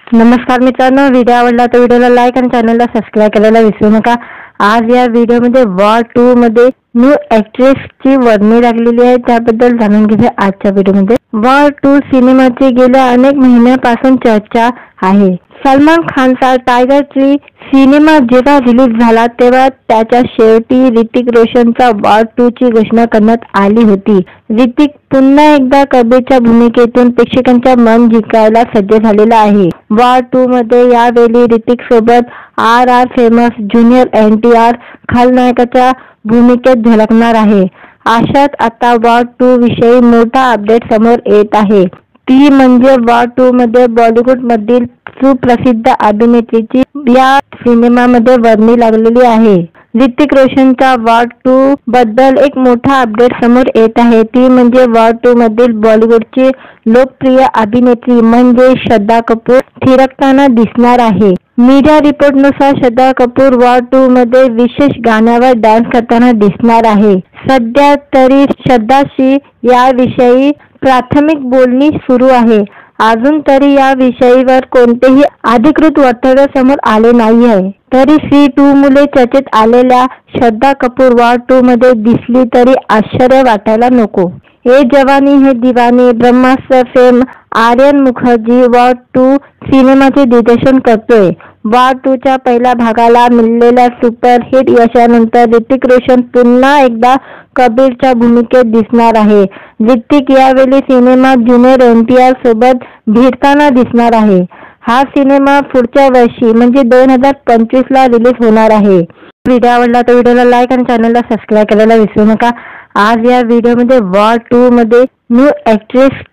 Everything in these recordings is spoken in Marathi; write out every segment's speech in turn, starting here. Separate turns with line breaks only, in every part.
नमस्कार मित्रांनो, व्हिडिओ आवडला तर व्हिडिओला लाईक आणि चॅनलला सबस्क्राईब करायला विसरू नका। आज या व्हिडिओमध्ये वॉर 2 मध्ये न्यू ची वर्णी लागलेली आहे, त्याबद्दल जाणून घेऊया आजच्या व्हिडिओमध्ये। वॉर 2 सिनेमाची गेल्या अनेक महिन्यापासून चर्चा आहे। सलमान खानचा टायगर 3 सिनेमा जेव्हा रिलीज झाला तेव्हा त्याच्या शेवटी ऋतिक रोशनचा वॉर 2 ची घोषणा करण्यात आली होती। ऋतिक पुन्हा एकदा कबीरच्या भूमिकेतून प्रेक्षकांच्या मन जिंकायला सज्ज झालेला आहे। वॉर 2 मध्ये यावेळी ऋतिक सोबत RR फेमस ज्युनियर NTR खलनायकाच्या भूमिकेत झळकणार आहे। अशात आता वॉर 2 विषयी मोठा अपडेट समोर येत आहे, ती म्हणजे वॉर 2 मध्ये बॉलिवूड मधील सुप्रसिद्ध अभिनेत्रीची या सिनेमामध्ये वर्णी लागलेली आहे। ऋतिक रोशनच्या वॉर 2 बद्दल एक मोठा अपडेट समोर येत आहे, ती म्हणजे वॉर 2 मधील बॉलिवूडची लोकप्रिय अभिनेत्री म्हणजे श्रद्धा कपूर थिरकताना दिसणार आहे। मीडिया रिपोर्टनुसार श्रद्धा कपूर वॉर 2 मध्ये विशेष गाण्यावर डान्स करताना दिसणार आहे। सध्या तरी श्रद्धाशी याविषयी प्राथमिक बोलणी सुरू आहे। अजून तरी या विषयावर कोणतेही अधिकृत वक्तव्य समोर आले नाही आहे। तरी 2 मुले चर्चेत आलेल्या श्रद्धा कपूर वॉर 2 मध्ये दिसली तरी आश्चर्य वाटायला नको। ए जवानी है दीवानी ब्रह्मास्त्र फेम आर्यन मुखर्जी वॉर 2 सिनेमाचे दिग्दर्शन करतोय। वॉर 2 च्या पहिल्या भागाला मिळालेल्या सुपरहिट यशानंतर ऋतिक रोशन पुन्हा एकदा कबीरच्या भूमिकेत दिसणार आहे। ऋतिक यावेळी सिनेमात ज्युनियर NTR सोबत भिडताना दिसणार आहे। हा सिनेमा पुढच्या वर्षी म्हणजे 2025 ला रिलीज होणार आहे। व्हिडिओ आवडला तर व्हिडिओला लाईक आणि चॅनलला सबस्क्राईब करायला विसरू नका। आज या व्हिडिओमध्ये वॉर 2 मध्ये न्यू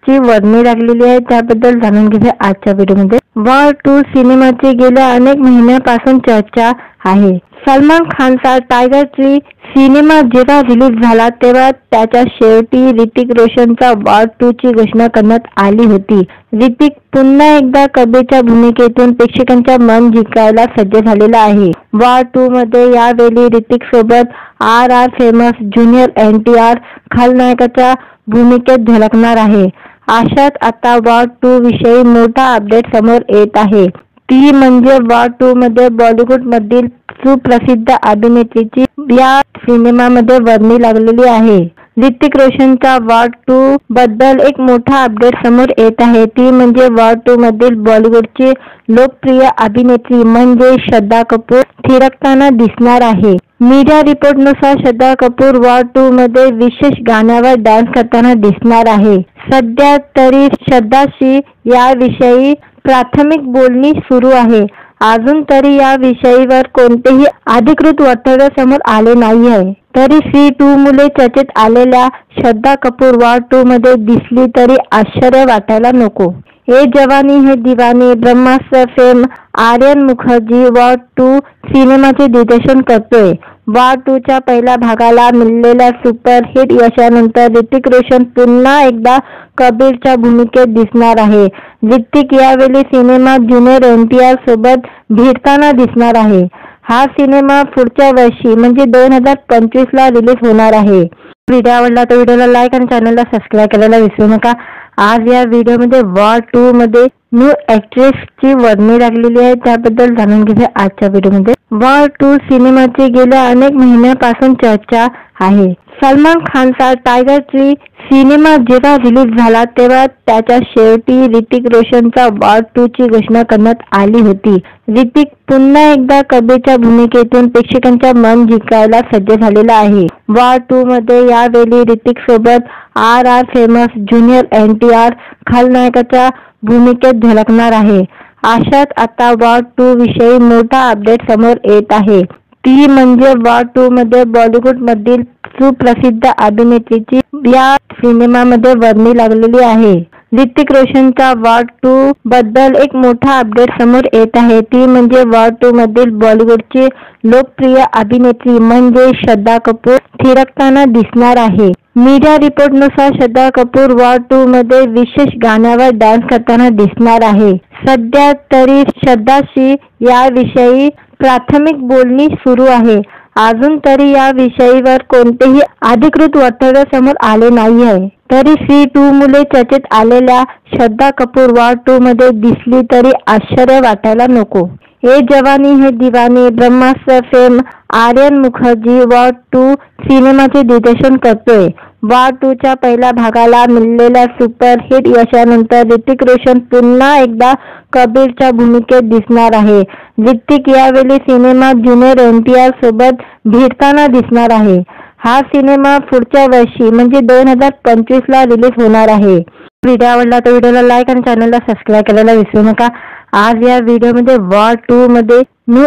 ची वर्णी लागलेली आहे, त्याबद्दल जाणून घेऊया आजच्या व्हिडिओमध्ये। वॉर 2 सिनेमाची गेल्या अनेक महिन्यापासून चर्चा आहे। सलमान खानचा टायगर 3 सिनेमा जेव्हा रिलीज झाला तेव्हा त्याच्या शेवटी ऋतिक रोशनचा वॉर 2 ची घोषणा करण्यात आली होती। ऋतिक पुन्हा एकदा कबीरच्या भूमिकेतून प्रेक्षकांच्या मन जिंकायला सज्ज झालेला आहे। वॉर 2 मध्ये यावेळी ऋतिक सोबत RR फेमस ज्युनियर NTR खलनायकाच्या भूमिकेत झळकणार आहे। अशात आता वॉर 2 विषयी मोठा अपडेट समोर येत आहे, ती म्हणजे वॉर 2 मध्ये बॉलिवूड मधील सुप्रसिद्ध अभिनेत्रीची या सिनेमामध्ये वर्णी लागलेली आहे। ऋतिक रोशनच्या वॉर 2 बद्दल एक मोठा अपडेट समोर येत आहे, ती म्हणजे वॉर 2 मधील बॉलिवूडची लोकप्रिय अभिनेत्री म्हणजे श्रद्धा कपूर थिरकताना दिसणार आहे। मीडिया रिपोर्टनुसार श्रद्धा कपूर वॉर 2 मध्ये विशेष गाण्यावर डान्स करताना दिसणार आहे। सध्या तरी श्रद्धाशी याविषयी प्राथमिक बोलणी सुरू आहे। अजून तरी या विषयावर कोणतेही अधिकृत वक्तव्य समोर आले नाही आहे। तरी 2 मुले चर्चेत आलेल्या श्रद्धा कपूर वॉर 2 मध्ये दिसली तरी आश्चर्य वाटायला नको। ए जवानी है दीवानी ब्रह्मास्त्र फेम आर्यन मुखर्जी वॉर 2 सिनेमाचे दिग्दर्शन करतोय। वॉर 2 च्या पहिल्या भागाला मिळालेल्या सुपरहिट यशानंतर ऋतिक रोशन पुन्हा एकदा कबीरच्या भूमिकेत दिसणार आहे। ऋतिक यावेळी सिनेमात ज्युनियर NTR सोबत भिडताना दिसणार आहे। हा सिनेमा पुढच्या वर्षी म्हणजे 2025 ला रिलीज होणार आहे। व्हिडिओ आवडला तर व्हिडिओला लाईक आणि चॅनलला सबस्क्राईब करायला विसरू नका। आज या व्हिडिओमध्ये वॉर 2 मध्ये न्यू ची वर्णी लागलेली आहे, त्याबद्दल जाणून घेऊया आजच्या व्हिडिओमध्ये। वॉर 2 सिनेमाची गेल्या अनेक महिन्यापासून चर्चा आहे। सलमान खानचा टायगर 3 सिनेमा जेव्हा रिलीज झाला तेव्हा त्याच्या शेवटी ऋतिक रोशनचा वॉर 2 ची घोषणा करण्यात आली होती। ऋतिक पुन्हा एकदा कबीरच्या भूमिकेतून प्रेक्षकांच्या मन जिंकायला सज्ज झालेला आहे। वॉर 2 मध्ये यावेळी ऋतिक सोबत RR फेमस ज्युनियर NTR खलनायकाच्या भूमिकेत झळकणार आहे। अशात आता वॉर 2 विषयी मोठा अपडेट समोर येत आहे, ती म्हणजे वॉर 2 मध्ये बॉलिवूड मधील सुप्रसिद्ध अभिनेत्रीची या सिनेमामध्ये वर्णी लागलेली आहे। ऋतिक रोशनच्या वॉर 2 बद्दल एक मोठा अपडेट समोर येत आहे, ती म्हणजे वॉर 2 मधील बॉलिवूडची लोकप्रिय अभिनेत्री म्हणजे श्रद्धा कपूर थिरकताना दिसणार आहे। मीडिया रिपोर्टनुसार श्रद्धा कपूर वॉर 2 मध्ये विशेष गाण्यावर डान्स करताना दिसणार आहे। सध्या तरी श्रद्धाशी याविषयी प्राथमिक बोलणी सुरू आहे। अजून तरी या विषयावर कोणतेही अधिकृत वक्तव्य समोर आले नाही आहे। तरी सी 2 मुले चर्चेत आलेल्या श्रद्धा कपूर वॉर 2 मध्ये दिसली तरी आश्चर्य वाटायला नको. ए जवानी है दीवानी ब्रह्मास्त्र फेम आर्यन मुखर्जी वॉर 2 सिनेमाचे दिग्दर्शन करतोय. वॉर 2 च्या पहिल्या भागाला मिळालेल्या सुपरहिट यशानंतर ऋतिक रोशन पुन्हा एकदा कबीरच्या भूमिकेत दिसणार आहे. ऋतिक यावेळी सिनेमात ज्युनियर NTR सोबत भिडताना दिसणार आहे. हा सिनेमा पुढच्या वर्षी म्हणजे 2025 ला रिलीज होणार आहे. व्हिडिओ आवडला तर व्हिडिओला लाईक आणि चॅनलला सबस्क्राईब करायला विसरू नका. आज या व्हिडिओमध्ये वॉर 2 मध्ये न्यू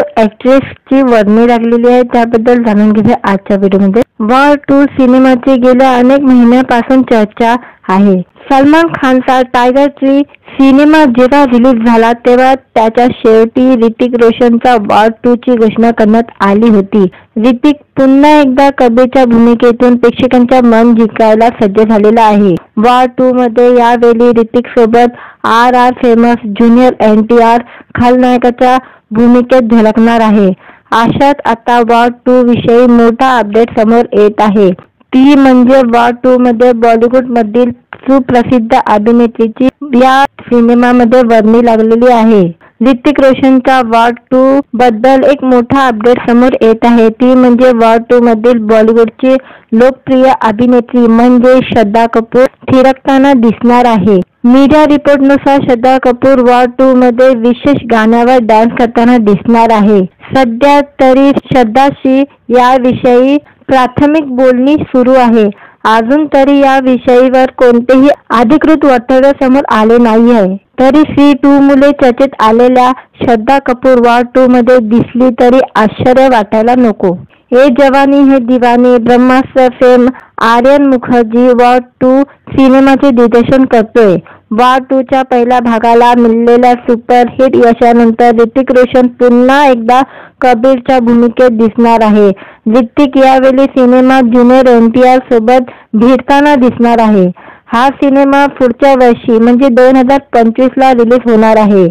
ची वर्णी लागलेली आहे, त्याबद्दल जाणून घेऊया आजच्या व्हिडिओमध्ये. वॉर 2 सिनेमाची गेल्या अनेक महिन्यापासून चर्चा आहे. सलमान खानचा टायगर 3 सिनेमा जेव्हा रिलीज झाला तेव्हा त्याच्या शेवटी ऋतिक रोशनचा वॉर 2 ची घोषणा करण्यात आली होती. ऋतिक पुन्हा एकदा कबीरच्या भूमिकेतून प्रेक्षकांच्या मन जिंकायला सज्ज झालेला आहे. वॉर 2 मध्ये यावेळी ऋतिक सोबत RR फेमस ज्युनियर NTR खलनायकाच्या भूमिकेत झळकणार आहे. अशात आता वॉर 2 विषयी मोठा अपडेट समोर येत आहे. ती म्हणजे वॉर 2 मध्ये बॉलिवूड मधील सुप्रसिद्ध अभिनेत्रीची या सिनेमामध्ये वर्णी लागलेली आहे. ऋतिक रोशनच्या वॉर 2 बद्दल एक मोठा अपडेट समोर येत आहे. ती म्हणजे वॉर 2 मधील बॉलिवूडची लोकप्रिय अभिनेत्री म्हणजे श्रद्धा कपूर थिरकताना दिसणार आहे. मीडिया रिपोर्टनुसार श्रद्धा कपूर वॉर 2 मध्ये विशेष गाण्यावर डान्स करताना दिसणार आहे. सध्या तरी श्रद्धाशी याविषयी प्राथमिक बोलणी सुरू आहे. अजून तरी या विषयीवर कोणतेही अधिकृत वक्तव्य समोर आले नाही आहे. तरी सी 2 मुले चर्चेत आलेल्या श्रद्धा कपूर वॉर 2 मध्ये दिसली तरी आश्चर्य वाटायला नको. ए जवानी है दीवानी ब्रह्मास्त्र फेम आर्यन मुखर्जी वॉर 2 सिनेमाचे दिग्दर्शन करतोय. वॉर 2 च्या पहिल्या भागाला मिळालेल्या सुपरहिट यशानंतर ऋतिक रोशन पुन्हा एकदा कबीरच्या भूमिकेत दिसणार आहे. ऋतिक यावेळी सिनेमात ज्युनियर NTR सोबत भिडताना दिसणार आहे. हा सिनेमा पुढच्या वर्षी म्हणजे 2025 ला रिलीज होणार आहे.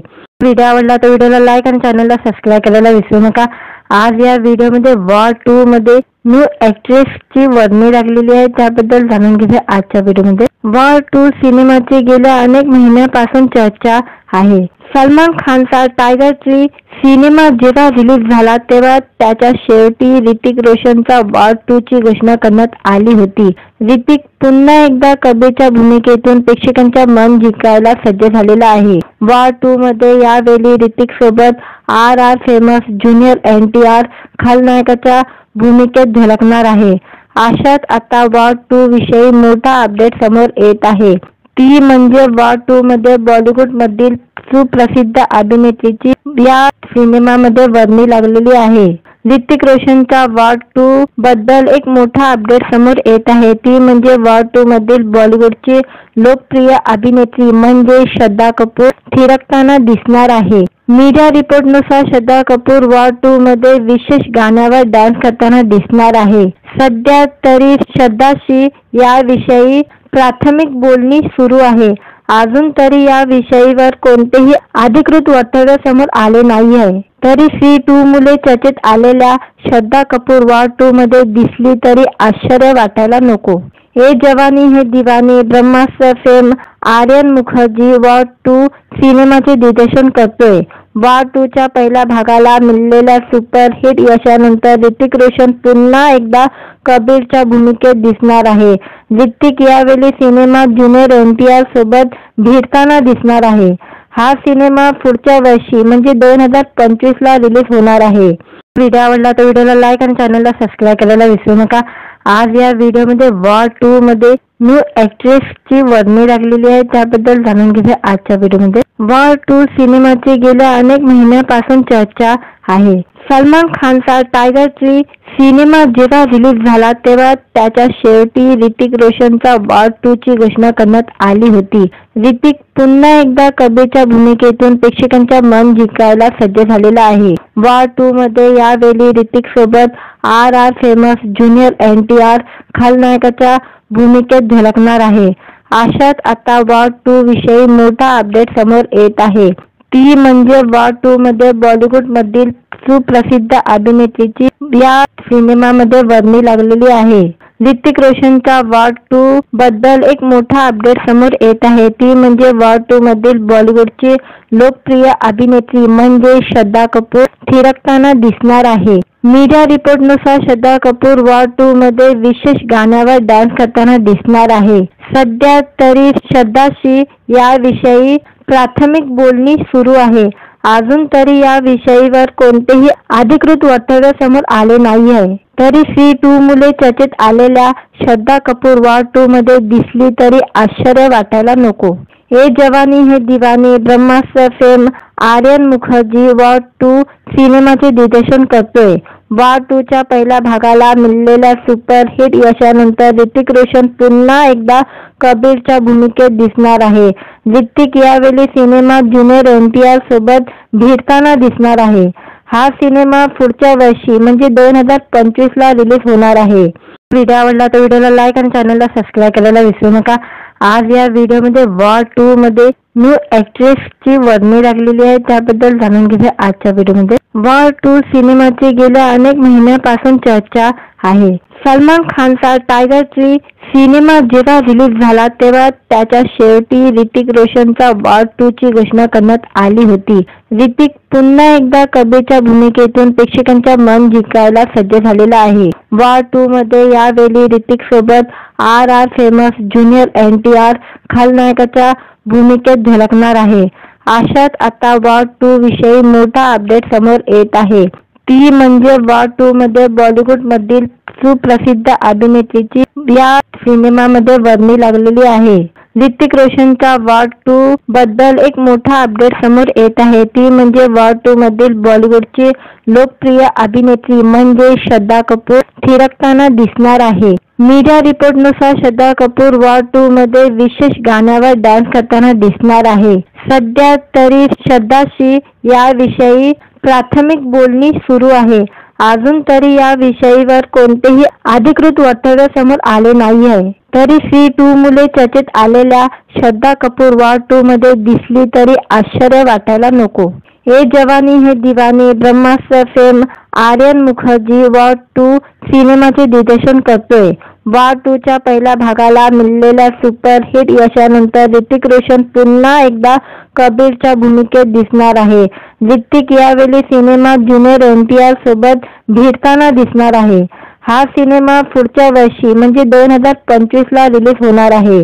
व्हिडिओ आवडला तर व्हिडिओला लाईक आणि चॅनलला सबस्क्राईब करायला विसरू नका. आज या व्हिडिओमध्ये वॉर 2 मध्ये न्यू ची वर्णी लागलेली आहे, त्याबद्दल जाणून घेऊया आजच्या व्हिडिओमध्ये. वॉर 2 सिनेमाची गेल्या अनेक महिन्यापासून चर्चा आहे. सलमान खानचा टायगर 3 सिनेमा जेव्हा रिलीज झाला तेव्हा त्याच्या शेवटी ऋतिक रोशनचा वॉर 2 ची घोषणा करण्यात आली होती. ऋतिक पुन्हा एकदा कबीरच्या भूमिकेतून प्रेक्षकांच्या मन जिंकायला सज्ज झालेला आहे. वॉर 2 मध्ये यावेळी ऋतिक सोबत RR फेमस ज्युनियर NTR खलनायकाच्या भूमिकेत झळकणार आहे. अशात आता वॉर 2 विषयी मोठा अपडेट समोर येत आहे. ती म्हणजे वॉर 2 मध्ये बॉलिवूड मधील सुप्रसिद्ध अभिनेत्रीची या सिनेमामध्ये वर्णी लागलेली आहे. ऋतिक रोशनच्या वॉर 2 बद्दल एक मोठा अपडेट समोर येत आहे. ती म्हणजे वॉर 2 मधील बॉलिवूडची लोकप्रिय अभिनेत्री म्हणजे श्रद्धा कपूर थिरकताना दिसणार आहे. मीडिया रिपोर्टनुसार श्रद्धा कपूर वॉर 2 मध्ये विशेष गाण्यावर डान्स करताना दिसणार आहे. सध्या तरी श्रद्धाशी याविषयी प्राथमिक बोलणी सुरू आहे. अजून तरी या विषयीवर कोणतेही अधिकृत वक्तव्य समोर आले नाही आहे. तरी सी 2 मुले चर्चेत आलेल्या श्रद्धा कपूर वॉर 2 मध्ये दिसली तरी आश्चर्य वाटायला नको. ए जवानी है दीवानी ब्रह्मास्त्र फेम आर्यन मुखर्जी वॉर 2 सिनेमाचे दिग्दर्शन करतोय. वॉर 2 च्या पहिल्या भागाला मिळालेल्या सुपरहिट यशानंतर ऋतिक रोशन पुन्हा एकदा कबीरच्या भूमिकेत दिसणार आहे. ऋतिक यावेळी सिनेमात ज्युनियर NTR सोबत भिडताना दिसणार आहे. हा सिनेमा पुढच्या वर्षी म्हणजे 2025 ला रिलीज होणार आहे. व्हिडिओ आवडला तर व्हिडिओला लाईक आणि चॅनलला सबस्क्राईब करायला विसरू नका. आज या व्हिडिओमध्ये वॉर 2 मध्ये न्यू ची वर्णी लागलेली आहे, त्याबद्दल जाणून घेऊया आजच्या व्हिडिओमध्ये. वॉर 2 सिनेमाची गेल्या अनेक महिन्यापासून चर्चा आहे. सलमान खानचा टायगर 3 सिनेमा जेव्हा रिलीज झाला तेव्हा त्याच्या शेवटी ऋतिक रोशनचा वॉर 2 ची घोषणा करण्यात आली होती. ऋतिक पुन्हा एकदा कबीरच्या भूमिकेतून प्रेक्षकांच्या मन जिंकायला सज्ज झालेला आहे. वॉर 2 मध्ये यावेळी ऋतिक सोबत RR फेमस ज्युनियर NTR खलनायकाच्या भूमिकेत झळकणार आहे. अशात आता वॉर 2 विषयी मोठा अपडेट समोर येत आहे. ती म्हणजे वॉर 2 मध्ये बॉलिवूड मधील सुप्रसिद्ध अभिनेत्रीची या सिनेमामध्ये वर्णी लागलेली आहे. ऋतिक रोशनच्या वॉर 2 बद्दल एक मोठा अपडेट समोर येत आहे. ती म्हणजे वॉर 2 मधील बॉलिवूडची लोकप्रिय अभिनेत्री म्हणजे श्रद्धा कपूर थिरकताना दिसणार आहे. मीडिया रिपोर्टनुसार श्रद्धा कपूर वॉर 2 मध्ये विशेष गाण्यावर डान्स करताना दिसणार आहे. सध्या तरी श्रद्धाशी याविषयी प्राथमिक बोलणी सुरू आहे. अजून तरी या विषयावर कोणतेही अधिकृत वक्तव्य समोर आले नाही आहे. तरी सी 2 मुले चर्चेत आलेल्या श्रद्धा कपूर वॉर 2 मध्ये दिसली तरी आश्चर्य वाटायला नको. ए जवानी है दीवानी ब्रह्मास्त्र फेम आर्यन मुखर्जी वॉर 2 सिनेमाचे दिग्दर्शन करतोय. वॉर 2 च्या पहिल्या भागाला मिळालेल्या सुपरहिट यशानंतर ऋतिक रोशन पुन्हा एकदा कबीरच्या भूमिकेत दिसणार आहे. ऋतिक यावेळी सिनेमात ज्युनियर NTR सोबत भिडताना दिसणार आहे. हा सिनेमा पुढच्या वर्षी म्हणजे 2025 ला रिलीज होणार आहे. व्हिडिओ आवडला तर व्हिडिओला लाईक आणि चॅनलला सबस्क्राईब करायला विसरू नका. आज या व्हिडिओमध्ये वॉर 2 मध्ये न्यू ची वर्णी लागलेली आहे, त्याबद्दल जाणून घेऊया आजच्या व्हिडिओमध्ये. वॉर 2 सिनेमाची गेल्या अनेक महिन्यापासून चर्चा आहे. सलमान खानचा टायगर 3 सिनेमा जेव्हा रिलीज झाला तेव्हा त्याच्या शेवटी ऋतिक रोशनचा वॉर 2 ची घोषणा करण्यात आली होती. ऋतिक पुन्हा एकदा कबीरच्या भूमिकेतून प्रेक्षकांच्या मन जिंकायला सज्ज झालेला आहे. वॉर 2 मध्ये यावेळी ऋतिक सोबत RR फेमस ज्युनियर NTR खलनायकाच्या भूमिकेत झळकणार आहे. अशात आता वॉर 2 विषयी मोठा अपडेट समोर येत आहे. ती म्हणजे वॉर 2 मध्ये बॉलिवूड मधील सुप्रसिद्ध अभिनेत्रीची या सिनेमामध्ये वर्णी लागलेली आहे. ऋतिक रोशनच्या वॉर 2 बद्दल एक मोठा अपडेट समोर येत आहे. ती म्हणजे वॉर 2 मधील बॉलिवूडची लोकप्रिय अभिनेत्री म्हणजे श्रद्धा कपूर थिरकताना दिसणार आहे. मीडिया रिपोर्टनुसार श्रद्धा कपूर वॉर 2 मध्ये विशेष गाण्यावर डान्स करताना दिसणार आहे. सध्या तरी श्रद्धाशी याविषयी प्राथमिक बोलणी सुरू आहे. अजून तरी या विषयावर कोणतेही अधिकृत वक्तव्य समोर आले नाही आहे. तरी सी 2 मुले चर्चेत आलेल्या श्रद्धा कपूर वॉर 2 मध्ये दिसली तरी आश्चर्य वाटायला नको. ए जवानी है दीवानी ब्रह्मास्त्र फेम आर्यन मुखर्जी वॉर 2 सिनेमाचे दिग्दर्शन करतोय. वॉर 2 च्या पहिल्या भागाला मिळालेल्या सुपरहिट यशानंतर ऋतिक रोशन पुन्हा एकदा कबीरच्या भूमिकेत दिसणार आहे. ऋतिक यावेळी सिनेमात ज्युनियर NTR सोबत भिडताना दिसणार आहे. हा सिनेमा पुढच्या वर्षी म्हणजे 2025 ला रिलीज होणार आहे.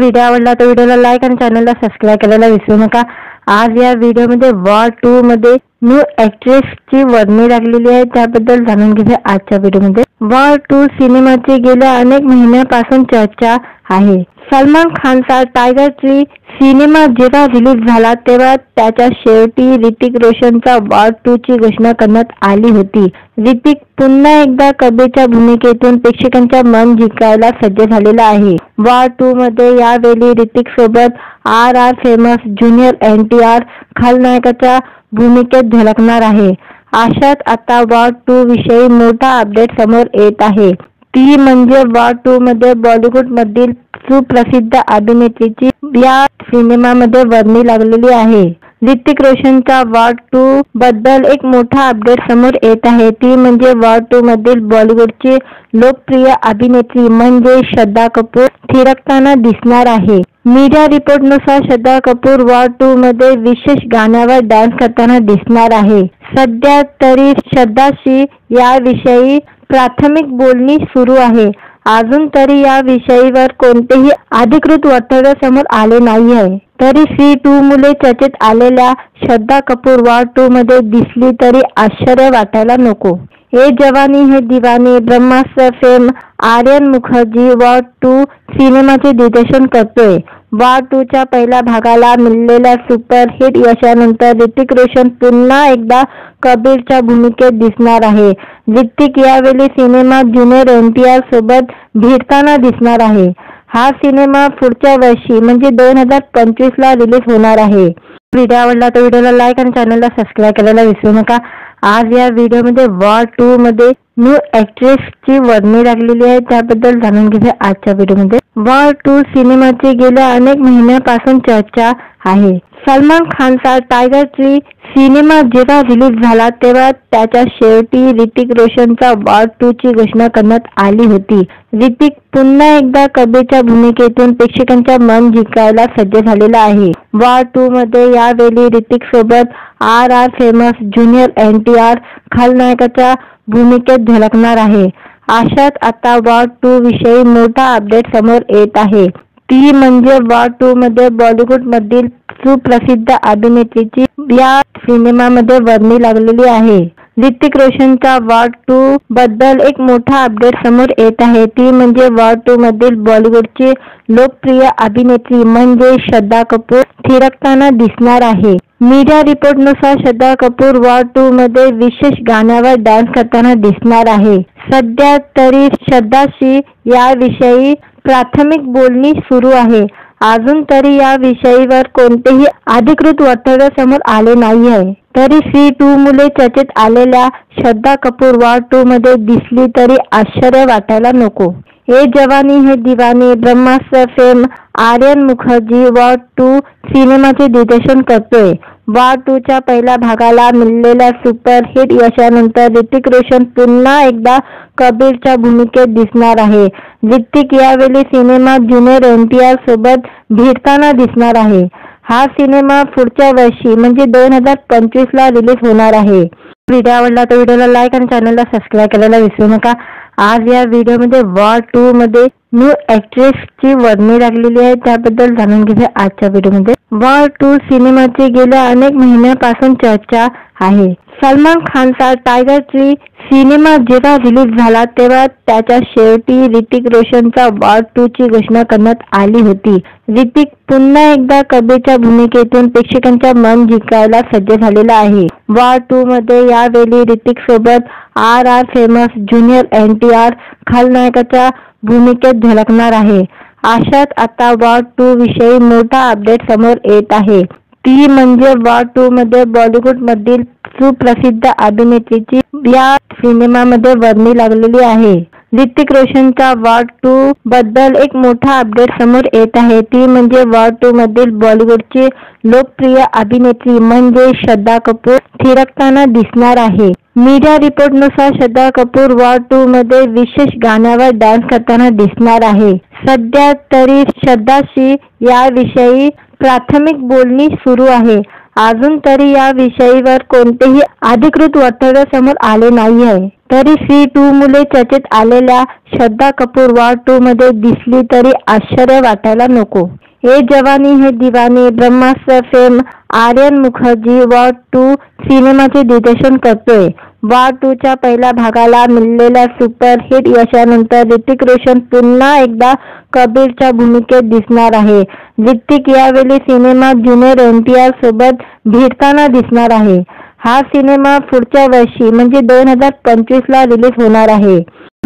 व्हिडिओ आवडला तर व्हिडिओला लाईक आणि चॅनलला सबस्क्राईब करायला विसरू नका. आज या व्हिडिओमध्ये वॉर 2 मध्ये न्यू ची वर्णी लागलेली आहे, त्याबद्दल जाणून घेऊया आजच्या व्हिडिओमध्ये. वॉर 2 सिनेमाची गेल्या अनेक महिन्यापासून चर्चा आहे. सलमान खानचा टायगर 3 सिनेमा जेव्हा रिलीज झाला तेव्हा त्याच्या शेवटी ऋतिक रोशनचा वॉर 2 ची घोषणा करण्यात आली होती. ऋतिक पुन्हा एकदा कबीरच्या भूमिकेतून प्रेक्षकांच्या मन जिंकायला सज्ज झालेला आहे. वॉर 2 मध्ये यावेळी ऋतिक सोबत RR फेमस ज्युनियर NTR खलनायकाच्या भूमिकेत झळकणार आहे. अशात आता वॉर 2 विषयी मोठा अपडेट समोर येत आहे. ती म्हणजे वॉर 2 मध्ये बॉलिवूड मधील सुप्रसिद्ध अभिनेत्रीची या सिनेमामध्ये वर्णी लागलेली आहे. ऋतिक रोशनच्या वॉर 2 बद्दल एक मोठा अपडेट समोर येत आहे. ती म्हणजे वॉर 2 मधील बॉलिवूडची लोकप्रिय अभिनेत्री म्हणजे श्रद्धा कपूर थिरकताना दिसणार आहे. मीडिया रिपोर्टनुसार श्रद्धा कपूर वॉर 2 मध्ये विशेष गाण्यावर डान्स करताना दिसणार आहे. सध्या तरी श्रद्धाशी याविषयी प्राथमिक बोलणी सुरू आहे. अजून तरी या विषयावर कोणतेही अधिकृत वक्तव्य समोर आले नाही आहे. तरी सी 2 मुले चर्चेत आलेल्या श्रद्धा कपूर वॉर 2 मध्ये दिसली तरी आश्चर्य वाटायला नको. ए जवानी है दीवानी ब्रह्मास्त्र फेम आर्यन मुखर्जी वॉर 2 सिनेमाचे दिग्दर्शन करतोय. वॉर 2 च्या पहिल्या भागाला मिळालेल्या सुपरहिट यशानंतर ऋतिक रोशन पुन्हा एकदा कबीरच्या भूमिकेत दिसणार आहे. ऋतिक यावेळी सिनेमात ज्युनियर NTR सोबत भिडताना दिसणार आहे. हा सिनेमा पुढच्या वर्षी म्हणजे 2025 ला रिलीज होणार आहे. व्हिडिओ आवडला तर व्हिडिओला लाईक आणि चॅनलला सबस्क्राईब करायला विसरू नका. आज या व्हिडिओमध्ये वॉर 2 मध्ये न्यू ची वर्णी लागलेली आहे, त्याबद्दल जाणून घेऊया आजच्या व्हिडिओमध्ये. वॉर 2 सिनेमाची गेल्या अनेक महिन्यापासून चर्चा आहे. सलमान खानचा टायगर 3 सिनेमा जेव्हा रिलीज झाला तेव्हा त्याच्या शेवटी ऋतिक रोशनचा वॉर 2 ची घोषणा करण्यात आली होती. ऋतिक पुन्हा एकदा कबीरच्या भूमिकेतून प्रेक्षकांचे मन जिंकायला सज्ज झालेला आहे. वॉर 2 मध्ये यावेळी ऋतिक सोबत आर फेमस ज्युनियर NTR खलनायकाच्या भूमिकेत झळकणार आहे. अशात आता वॉर 2 विषयी मोठा अपडेट समोर येत आहे. ती म्हणजे वॉर 2 मध्ये बॉलिवूड मधील सुप्रसिद्ध अभिनेत्रीची या सिनेमामध्ये वर्णी लागलेली आहे. ऋतिक रोशनच्या वॉर 2 बद्दल एक मोठा अपडेट समोर येत आहे. ती म्हणजे वॉर 2 मधील बॉलिवूडची लोकप्रिय अभिनेत्री म्हणजे श्रद्धा कपूर थिरकताना दिसणार आहे. मीडिया रिपोर्टनुसार श्रद्धा कपूर वॉर 2 मध्ये विशेष गाण्यावर डान्स करताना दिसणार आहे. सध्या तरी श्रद्धाशी याविषयी प्राथमिक बोलणी सुरू आहे. अजून तरी या विषयीवर कोणतेही अधिकृत वक्तव्य समोर आले नाही आहे. तरी सी 2 मुले चर्चेत आलेल्या श्रद्धा कपूर वॉर 2 मध्ये दिसली तरी आश्चर्य वाटायला नको. ए जवानी है दीवानी ब्रह्मास्त्र फेम आर्यन मुखर्जी वॉर 2 सिनेमाचे दिग्दर्शन करतोय. वॉर 2 च्या पहिल्या भागाला मिळालेल्या सुपरहिट यशानंतर ऋतिक रोशन पुन्हा एकदा कबीरच्या भूमिकेत दिसणार आहे. ऋतिक यावेळी सिनेमात ज्युनियर NTR सोबत भिडताना दिसणार आहे. हा सिनेमा पुढच्या वर्षी म्हणजे 2025 ला रिलीज होणार आहे. व्हिडिओ आवडला तर व्हिडिओला लाईक आणि चॅनलला सबस्क्राईब करायला विसरू नका. आज या व्हिडिओमध्ये वॉर 2 मध्ये न्यू ची वर्णी लागलेली आहे त्याबद्दल जाणून घेऊया आजच्या व्हिडिओमध्ये. वॉर 2 सिनेमाची गेल्या अनेक महिन्यापासून चर्चा आहे. सलमान खानचा टायगर 3 सिनेमा जेव्हा रिलीज झाला तेव्हा त्याच्या शेवटी ऋतिक रोशनचा वॉर 2 ची घोषणा करण्यात आली होती. ऋतिक पुन्हा एकदा कबीरच्या भूमिकेतून प्रेक्षकांचे मन जिंकायला सज्ज झालेला आहे. वॉर 2 मध्ये यावेळी ऋतिक सोबत आर फेमस ज्युनियर NTR खलनायकाच्या भूमिकेत झळकणार आहे. अशात आता वॉर 2 विषयी मोठा अपडेट समोर येत आहे. ती म्हणजे वॉर 2 मध्ये बॉलिवूड मधील सुप्रसिद्ध अभिनेत्रीची या सिनेमामध्ये वर्णी लागलेली आहे. ऋतिक रोशनच्या वॉर 2 बद्दल एक मोठा अपडेट समोर येत आहे. ती म्हणजे वॉर 2 मधील बॉलिवूडची लोकप्रिय अभिनेत्री म्हणजे श्रद्धा कपूर थिरकताना दिसणार आहे. मीडिया रिपोर्टनुसार श्रद्धा कपूर वॉर 2 मध्ये विशेष गाण्यावर डान्स करताना दिसणार आहे. सध्या तरी श्रद्धाशी याविषयी प्राथमिक बोलणी सुरू आहे. अजून तरी या विषयीवर कोणतेही अधिकृत वक्तव्य समोर आले नाही आहे. तरी सी 2 मुले चर्चेत आलेल्या श्रद्धा कपूर वॉर 2 मध्ये दिसली तरी आश्चर्य वाटायला नको. ए जवानी है दीवानी ब्रह्मास्त्र फेम आर्यन मुखर्जी वॉर 2 सिनेमाचे दिग्दर्शन करतोय. वॉर 2 च्या पहिल्या भागाला मिळालेल्या सुपरहिट यशानंतर ऋतिक रोशन पुन्हा एकदा कबीरच्या भूमिकेत दिसणार आहे. ऋतिक यावेळी सिनेमात ज्युनियर NTR सोबत भिडताना दिसणार आहे. हा सिनेमा पुढच्या वर्षी म्हणजे 2025 ला रिलीज होणार आहे.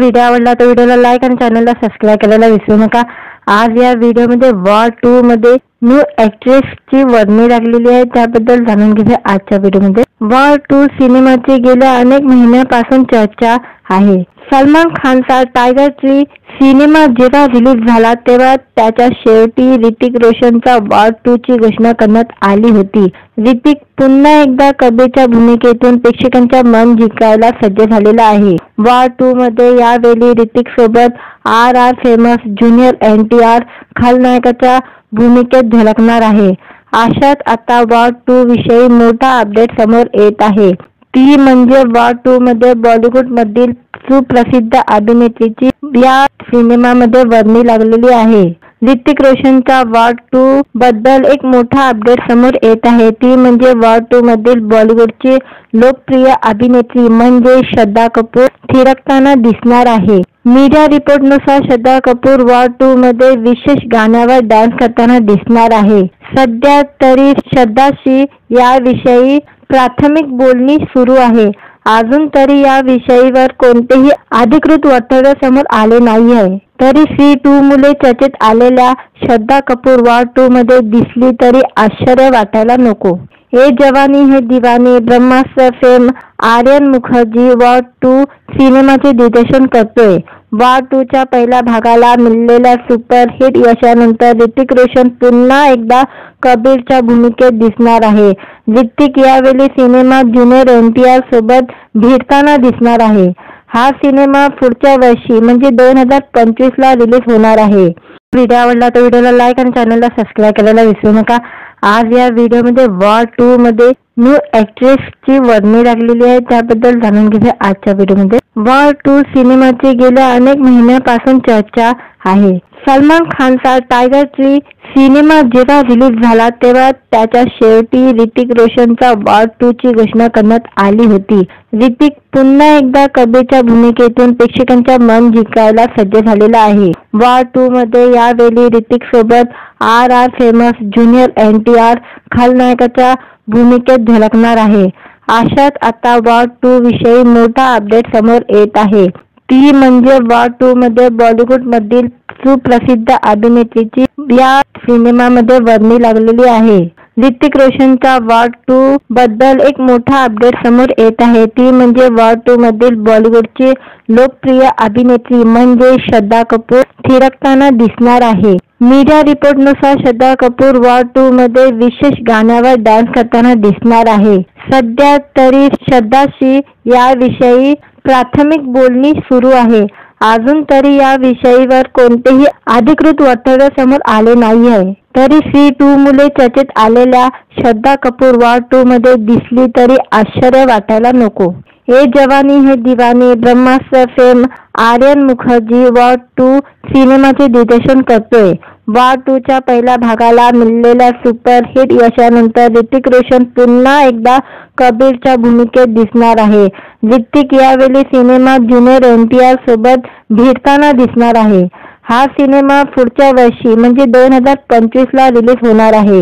व्हिडिओ आवडला तर व्हिडिओला लाईक आणि चॅनलला सबस्क्राईब करायला विसरू नका. आज या व्हिडिओमध्ये वॉर 2 मध्ये न्यू ची वर्णी लागलेली आहे त्याबद्दल जाणून घेऊया आजच्या व्हिडिओमध्ये. वॉर 2 सिनेमाची गेल्या अनेक महिन्यापासून चर्चा आहे. सलमान खानचा टायगर 3 सिनेमा जेव्हा रिलीज झाला तेव्हा त्याच्या शेवटी ऋतिक रोशनचा वॉर 2 ची घोषणा करण्यात आली होती. ऋतिक पुन्हा एकदा कबीरच्या भूमिकेतून प्रेक्षकांचे मन जिंकायला सज्ज झालेला आहे. वॉर 2 मध्ये यावेळी ऋतिक सोबत आर फेमस ज्युनियर NTR खलनायकाच्या भूमिकेत झळकणार आहे. अशात आता वॉर 2 विषयी मोठा अपडेट समोर येत आहे. ती म्हणजे वॉर 2 मध्ये बॉलिवूड मधील सुप्रसिद्ध अभिनेत्रीची या सिनेमामध्ये वर्णी लागलेली आहे. ऋतिक रोशनच्या वॉर 2 बद्दल एक मोठा अपडेट समोर येत आहे. ती म्हणजे वॉर 2 मधील बॉलिवूडची लोकप्रिय अभिनेत्री म्हणजे श्रद्धा कपूर थिरकताना दिसणार आहे. मीडिया रिपोर्टनुसार श्रद्धा कपूर वॉर 2 मध्ये विशेष गाण्यावर डान्स करताना दिसणार आहे. सध्या तरी श्रद्धाशी याविषयी प्राथमिक बोलणी सुरू आहे. अजून तरी या विषयीवर कोणतेही अधिकृत वक्तव्य समोर आले नाही आहे. तरी सी 2 मुले चर्चेत आलेल्या श्रद्धा कपूर वॉर 2 मध्ये दिसली तरी आश्चर्य वाटायला नको. ए जवानी है दीवानी ब्रह्मास्त्र फेम आर्यन मुखर्जी वॉर 2 सिनेमाचे दिग्दर्शन करतोय. वॉर 2 च्या पहिल्या भागाला मिळालेल्या सुपरहिट यशानंतर ऋतिक रोशन पुन्हा एकदा कबीरच्या भूमिकेत दिसणार आहे. ऋतिक यावेळी सिनेमात ज्युनियर NTR सोबत भिडताना दिसणार आहे. हा सिनेमा पुढच्या वर्षी म्हणजे 2025 ला रिलीज होणार आहे. व्हिडिओ आवडला तर व्हिडिओला लाईक आणि चॅनलला सबस्क्राईब करायला विसरू नका. आज या व्हिडिओमध्ये वॉर 2 मध्ये न्यू ची वर्णी लागलेली आहे, त्याबद्दल जाणून घेऊया आजच्या व्हिडिओमध्ये. वॉर 2 सिनेमाची गेल्या अनेक महिन्यापासून चर्चा आहे. सलमान खानचा टायगर ट्री सिनेमा जेव्हा रिलीज झाला तेव्हा त्याच्या शेवटी ऋतिक रोशनचा वॉर 2 ची घोषणा करण्यात आली होती. ऋतिक पुन्हा एकदा कबीरच्या भूमिकेतून प्रेक्षकांच्या मन जिंकायला सज्ज झालेला आहे. वॉर 2 मध्ये यावेळी ऋतिक सोबत RR फेमस ज्युनियर NTR खलनायकाच्या भूमिकेत झळकणार आहे. अशात आता वॉर 2 विषयी मोठा अपडेट समोर येत आहे. ती म्हणजे वॉर 2 मध्ये बॉलिवूड मधील सुप्रसिद्ध अभिनेत्रीची या सिनेमामध्ये वर्णी लागलेली आहे. ऋतिक रोशनच्या वॉर 2 बद्दल एक मोठा अपडेट समोर येत आहे. ती म्हणजे वॉर 2 मधील बॉलिवूडची लोकप्रिय अभिनेत्री म्हणजे श्रद्धा कपूर थिरकताना दिसणार आहे. मीडिया रिपोर्टनुसार श्रद्धा कपूर वॉर 2 मध्ये विशेष गाण्यावर डान्स करताना दिसणार आहे. सध्या तरी श्रद्धाशी याविषयी प्राथमिक बोलणी सुरू आहे. अजून तरी या विषयीवर कोणतेही अधिकृत वक्तव्य समोर आले नाही आहे. तरी सी 2 मुले चर्चेत आलेल्या श्रद्धा कपूर वॉर 2 मध्ये दिसली तरी आश्चर्य वाटायला नको. ए जवानी है दीवानी ब्रह्मास्त्र फेम आर्यन मुखर्जी वॉर 2 सिनेमाचे दिग्दर्शन करतोय. वॉर 2 च्या पहिल्या भागाला मिळालेल्या सुपरहिट यशानंतर ऋतिक रोशन पुन्हा एकदा कबीरच्या भूमिकेत दिसणार आहे. ऋतिक यावेळी सिनेमात ज्युनियर NTR सोबत भिडताना दिसणार आहे. हा सिनेमा पुढच्या वर्षी म्हणजे 2025 ला रिलीज होणार आहे.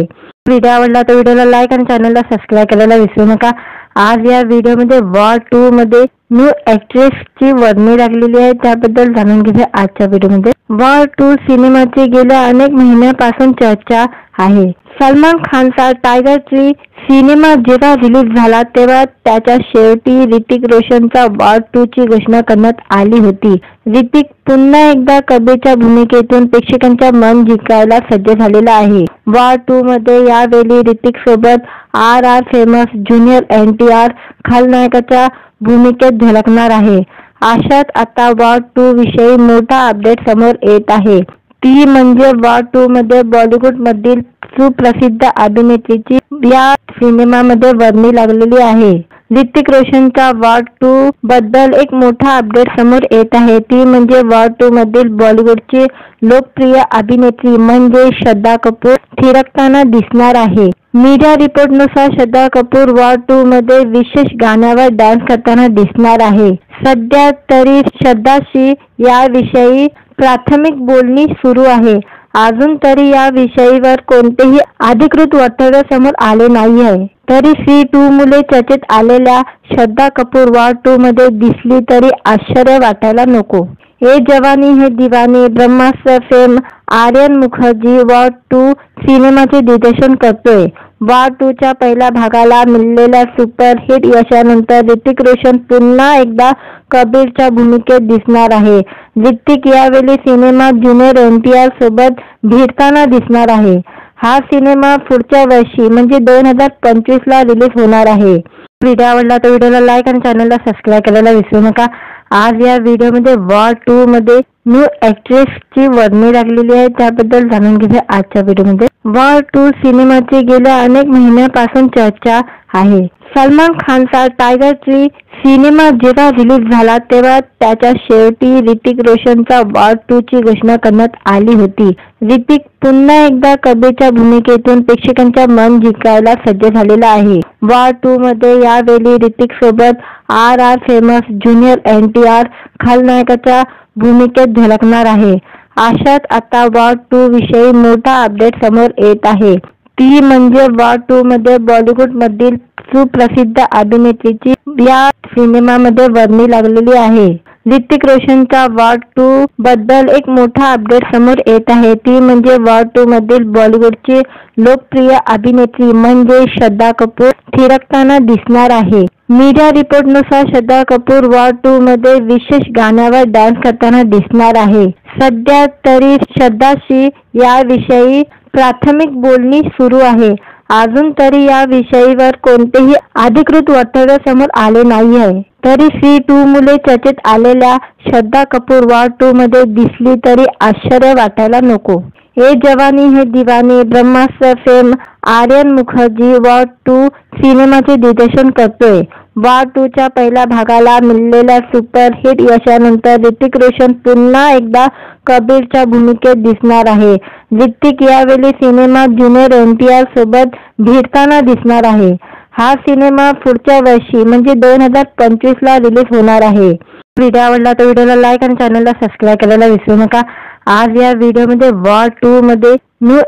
व्हिडिओ आवडला तर व्हिडिओला लाईक आणि चॅनलला सबस्क्राईब करायला विसरू नका. आज या व्हिडिओमध्ये वॉर 2 मध्ये न्यू ची वर्णी लागलेली आहे, त्याबद्दल जाणून घेऊया आजच्या व्हिडिओमध्ये. वॉर 2 सिनेमाची गेल्या अनेक महिन्यापासून चर्चा आहे. सलमान खानचा टायगर ट्री सिनेमा जेव्हा रिलीज झाला तेव्हा त्याच्या शेवटी ऋतिक रोशनचा वॉर 2 ची घोषणा करण्यात आली होती. ऋतिक पुन्हा एकदा कबीरच्या भूमिकेतून प्रेक्षकांच्या मन जिंकायला सज्ज झालेला आहे. वॉर 2 मध्ये यावेळी ऋतिक सोबत RR फेमस ज्युनियर NTR खलनायकाच्या भूमिकेत झळकणार आहे. अशात आता वॉर 2 विषयी मोठा अपडेट समोर येत आहे. ती म्हणजे वॉर 2 मध्ये बॉलिवूड मधील सुप्रसिद्ध अभिनेत्रीची या सिनेमामध्ये वर्णी लागलेली आहे. ऋतिक रोशनच्या वॉर 2 बद्दल एक मोठा अपडेट समोर येत आहे. ती म्हणजे वॉर 2 मधील बॉलिवूडची लोकप्रिय अभिनेत्री म्हणजे श्रद्धा कपूर थिरकताना दिसणार आहे. मीडिया रिपोर्टनुसार श्रद्धा कपूर वॉर 2 मध्ये विशेष गाण्यावर डान्स करताना दिसणार आहे. सध्या तरी श्रद्धाशी याविषयी प्राथमिक बोलणी सुरू आहे. अजून तरी या विषयीवर कोणतेही अधिकृत वक्तव्य समोर आले नाही आहे. तरी सी 2 मुले चर्चेत आलेल्या श्रद्धा कपूर वॉर 2 मध्ये दिसली तरी आश्चर्य वाटायला नको. ए जवानी है दीवानी ब्रह्मास्त्र फेम आर्यन मुखर्जी वॉर 2 सिनेमाचे दिग्दर्शन करतोय. वॉर 2 च्या पहिल्या भागाला मिळालेल्या सुपरहिट यशानंतर ऋतिक रोशन पुन्हा एकदा कबीरच्या भूमिकेत दिसणार आहे. ऋतिक यावेळी सिनेमात ज्युनियर NTR सोबत भिडताना दिसणार आहे. हा सिनेमा पुढच्या वर्षी म्हणजे 2025 ला रिलीज होणार आहे. व्हिडिओ आवडला तर व्हिडिओला लाईक आणि चॅनलला सबस्क्राईब करायला विसरू नका. आज या व्हिडिओमध्ये वॉर 2 मध्ये न्यू ची वर्णी लागलेली आहे, त्याबद्दल जाणून घेऊया आजच्या व्हिडिओमध्ये. वॉर 2 सिनेमाची गेल्या अनेक महिन्यापासून चर्चा आहे. सलमान खानचा टायगर ट्री सिनेमा जेव्हा रिलीज झाला तेव्हा त्याच्या शेवटी ऋतिक रोशनचा वॉर 2 ची घोषणा करण्यात आली होती. ऋतिक पुन्हा एकदा कबीरच्या भूमिकेतून प्रेक्षकांच्या मन जिंकायला सज्ज झालेला आहे. वॉर 2 मध्ये यावेळी ऋतिक सोबत RR फेमस ज्युनियर NTR खलनायकाच्या भूमिकेत झळकणार आहे. अशात आता वॉर 2 विषयी मोठा अपडेट समोर येत आहे. ती म्हणजे वॉर 2 मध्ये बॉलिवूड मधील सुप्रसिद्ध अभिनेत्रीची या सिनेमामध्ये वर्णी लागलेली आहे. ऋतिक रोशनचा वॉर 2 बद्दल एक मोठा अपडेट समोर येत आहे. ती म्हणजे वॉर 2 मधील बॉलिवूडची लोकप्रिय अभिनेत्री म्हणजे श्रद्धा कपूर थिरकताना दिसणार आहे. मीडिया रिपोर्टनुसार श्रद्धा कपूर वॉर 2 मध्ये विशेष गाण्यावर डान्स करताना दिसणार आहे. सध्या तरी श्रद्धाशी याविषयी प्राथमिक बोलणी सुरू आहे. अजून तरी या विषयावर कोणतेही अधिकृत वक्तव्य समोर आले नाही आहे. तरी सी 2 मुले चर्चेत आलेल्या श्रद्धा कपूर वॉर 2 मध्ये दिसली तरी आश्चर्य वाटायला नको. ए जवानी है दीवानी ब्रह्मास्त्र फेम आर्यन मुखर्जी वॉर 2 सिनेमाचे दिग्दर्शन करतोय. वॉर 2 च्या पहिल्या भागाला मिळालेल्या सुपरहिट यशानंतर ऋतिक रोशन पुन्हा एकदा कबीरच्या भूमिकेत दिसणार आहे. ऋतिक यावेळी सिनेमात ज्युनियर NTR सोबत भिडताना दिसणार आहे. हा सिनेमा पुढच्या वर्षी म्हणजे 2025 ला रिलीज होणार आहे. व्हिडिओ आवडला तर व्हिडिओला लाईक आणि चॅनलला सबस्क्राईब करायला विसरू नका. आज या व्हिडिओमध्ये वॉर 2 मध्ये न्यू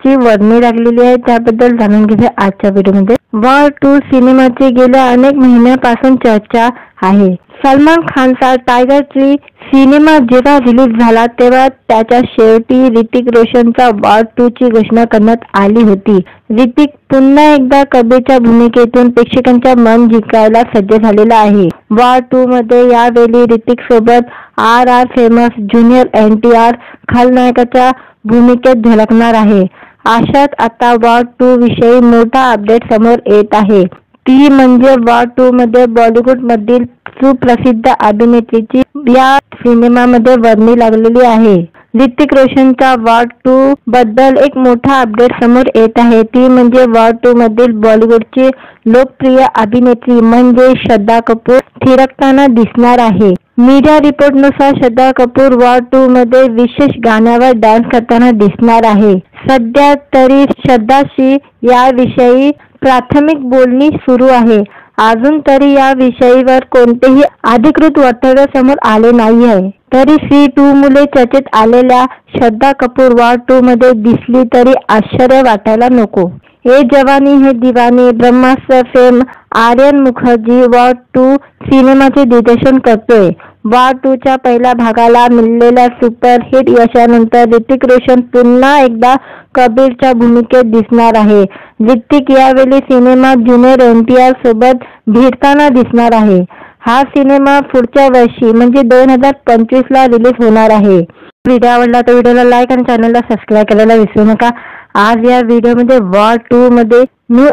ची वर्णी लागलेली आहे, त्याबद्दल जाणून घेऊया आजच्या व्हिडिओमध्ये. वॉर 2 सिनेमाची गेल्या अनेक महिन्यापासून चर्चा आहे. सलमान खानचा टायगर 3 सिनेमा जेव्हा रिलीज झाला तेव्हा त्याच्या शेवटी ऋतिक रोशनचा वॉर 2 ची घोषणा करण्यात आली होती. ऋतिक पुन्हा एकदा कबीरच्या भूमिकेतून प्रेक्षकांच्या मन जिंकायला सज्ज झालेला आहे. वॉर 2 मध्ये यावेळी ऋतिक सोबत RR फेमस ज्युनियर NTR खलनायकाच्या भूमिकेत झळकणार आहे. अशात आता वॉर 2 विषयी मोठा अपडेट समोर येत आहे. ती म्हणजे वॉर 2 मध्ये बॉलिवूड मधील सुप्रसिद्ध अभिनेत्रीची या सिनेमामध्ये वर्णी लागलेली आहे. ऋतिक रोशनचा वॉर 2 बद्दल एक मोठा अपडेट समोर येत आहे. ती म्हणजे वॉर 2 मधील बॉलिवूडची लोकप्रिय अभिनेत्री म्हणजे श्रद्धा कपूर थिरकताना दिसणार आहे. मीडिया रिपोर्टनुसार श्रद्धा कपूर वॉर 2 मध्ये विशेष गाण्यावर डान्स करताना दिसणार आहे. सध्या तरी श्रद्धाशी याविषयी प्राथमिक बोलणी सुरू आहे. अजून तरी या विषयावर कोणतेही अधिकृत वक्तव्य समोर आले नाही आहे. तरी सी 2 मुले चर्चेत आलेल्या श्रद्धा कपूर वॉर 2 मध्ये दिसली तरी आश्चर्य वाटायला नको. ए जवानी है दीवानी ब्रह्मास्त्र फेम आर्यन मुखर्जी वॉर 2 सिनेमाचे दिग्दर्शन करतोय. वॉर 2 च्या पहिल्या भागाला मिळालेल्या सुपरहिट यशानंतर ऋतिक रोशन पुन्हा एकदा कबीरच्या भूमिकेत दिसणार आहे. ऋतिक यावेळी सिनेमात ज्युनियर NTR सोबत भिडताना दिसणार आहे. हा सिनेमा पुढच्या वर्षी म्हणजे 2025 ला रिलीज होणार आहे. व्हिडिओ आवडला तर व्हिडिओला लाईक आणि चॅनलला सबस्क्राईब करायला विसरू नका. आज या व्हिडिओमध्ये वॉर 2 मध्ये न्यू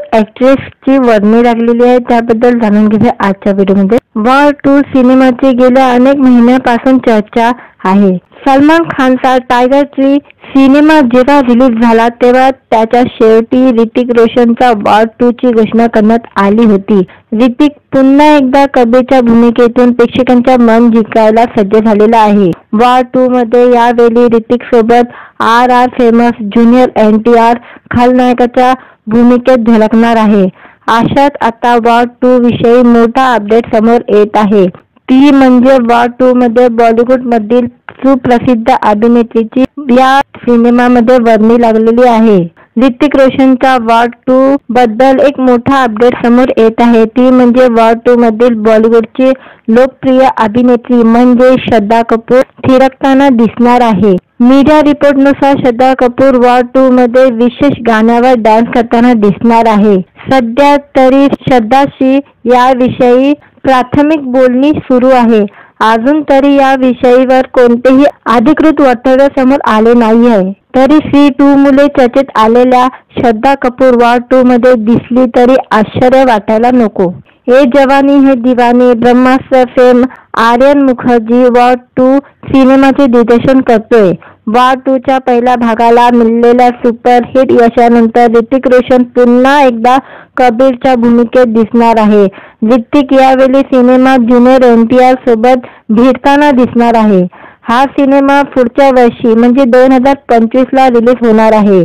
ची वर्णी लागलेली आहे, त्याबद्दल जाणून घेऊया आजच्या व्हिडिओमध्ये. वॉर 2 सिनेमाची गेल्या अनेक महिन्यापासून चर्चा आहे. सलमान खानचा टायगर 3 सिनेमा जेव्हा रिलीज झाला तेव्हा त्याच्या शेवटी ऋतिक रोशनचा वॉर 2 ची घोषणा करण्यात आली होती. ऋतिक पुन्हा एकदा कबीरच्या भूमिकेतून प्रेक्षकांच्या मन जिंकायला सज्ज झालेला आहे. वॉर 2 मध्ये यावेळी ऋतिक सोबत RR फेमस ज्युनियर NTR खलनायकाच्या भूमिकेत झळकणार आहे. अशात आता वॉर 2 विषयी मोठा अपडेट समोर येत आहे. ती म्हणजे वॉर 2 मध्ये बॉलिवूड मधील सुप्रसिद्ध अभिनेत्रीची या सिनेमामध्ये वर्णी लागलेली आहे. ऋतिक रोशनचा वॉर 2 बद्दल एक मोठा अपडेट समोर येत आहे. ती म्हणजे वॉर 2 मधील बॉलिवूडची लोकप्रिय अभिनेत्री म्हणजे श्रद्धा कपूर थिरकताना दिसणार आहे. मीडिया रिपोर्टनुसार श्रद्धा कपूर वॉर 2 मध्ये विशेष गाण्यावर डान्स करताना दिसणार आहे. सध्या तरी श्रद्धाशी याविषयी प्राथमिक बोलणी सुरू आहे. अजून तरी या विषयावर कोणतेही अधिकृत वक्तव्य समोर आले नाही आहे. तरी सी 2 मुले चर्चेत आलेल्या श्रद्धा कपूर वॉर 2 मध्ये दिसली तरी आश्चर्य वाटायला नको. ए जवानी है दीवानी ब्रह्मास्त्र फेम आर्यन मुखर्जी वॉर 2 सिनेमाचे दिग्दर्शन करतोय. वॉर 2 च्या पहिल्या भागाला मिळालेल्या सुपरहिट यशानंतर ऋतिक रोशन पुन्हा एकदा कबीरच्या भूमिकेत दिसणार आहे. ऋतिक यावेळी सिनेमात ज्युनियर NTR सोबत भिडताना दिसणार आहे. हा सिनेमा पुढच्या वर्षी म्हणजे 2025 ला रिलीज होणार आहे.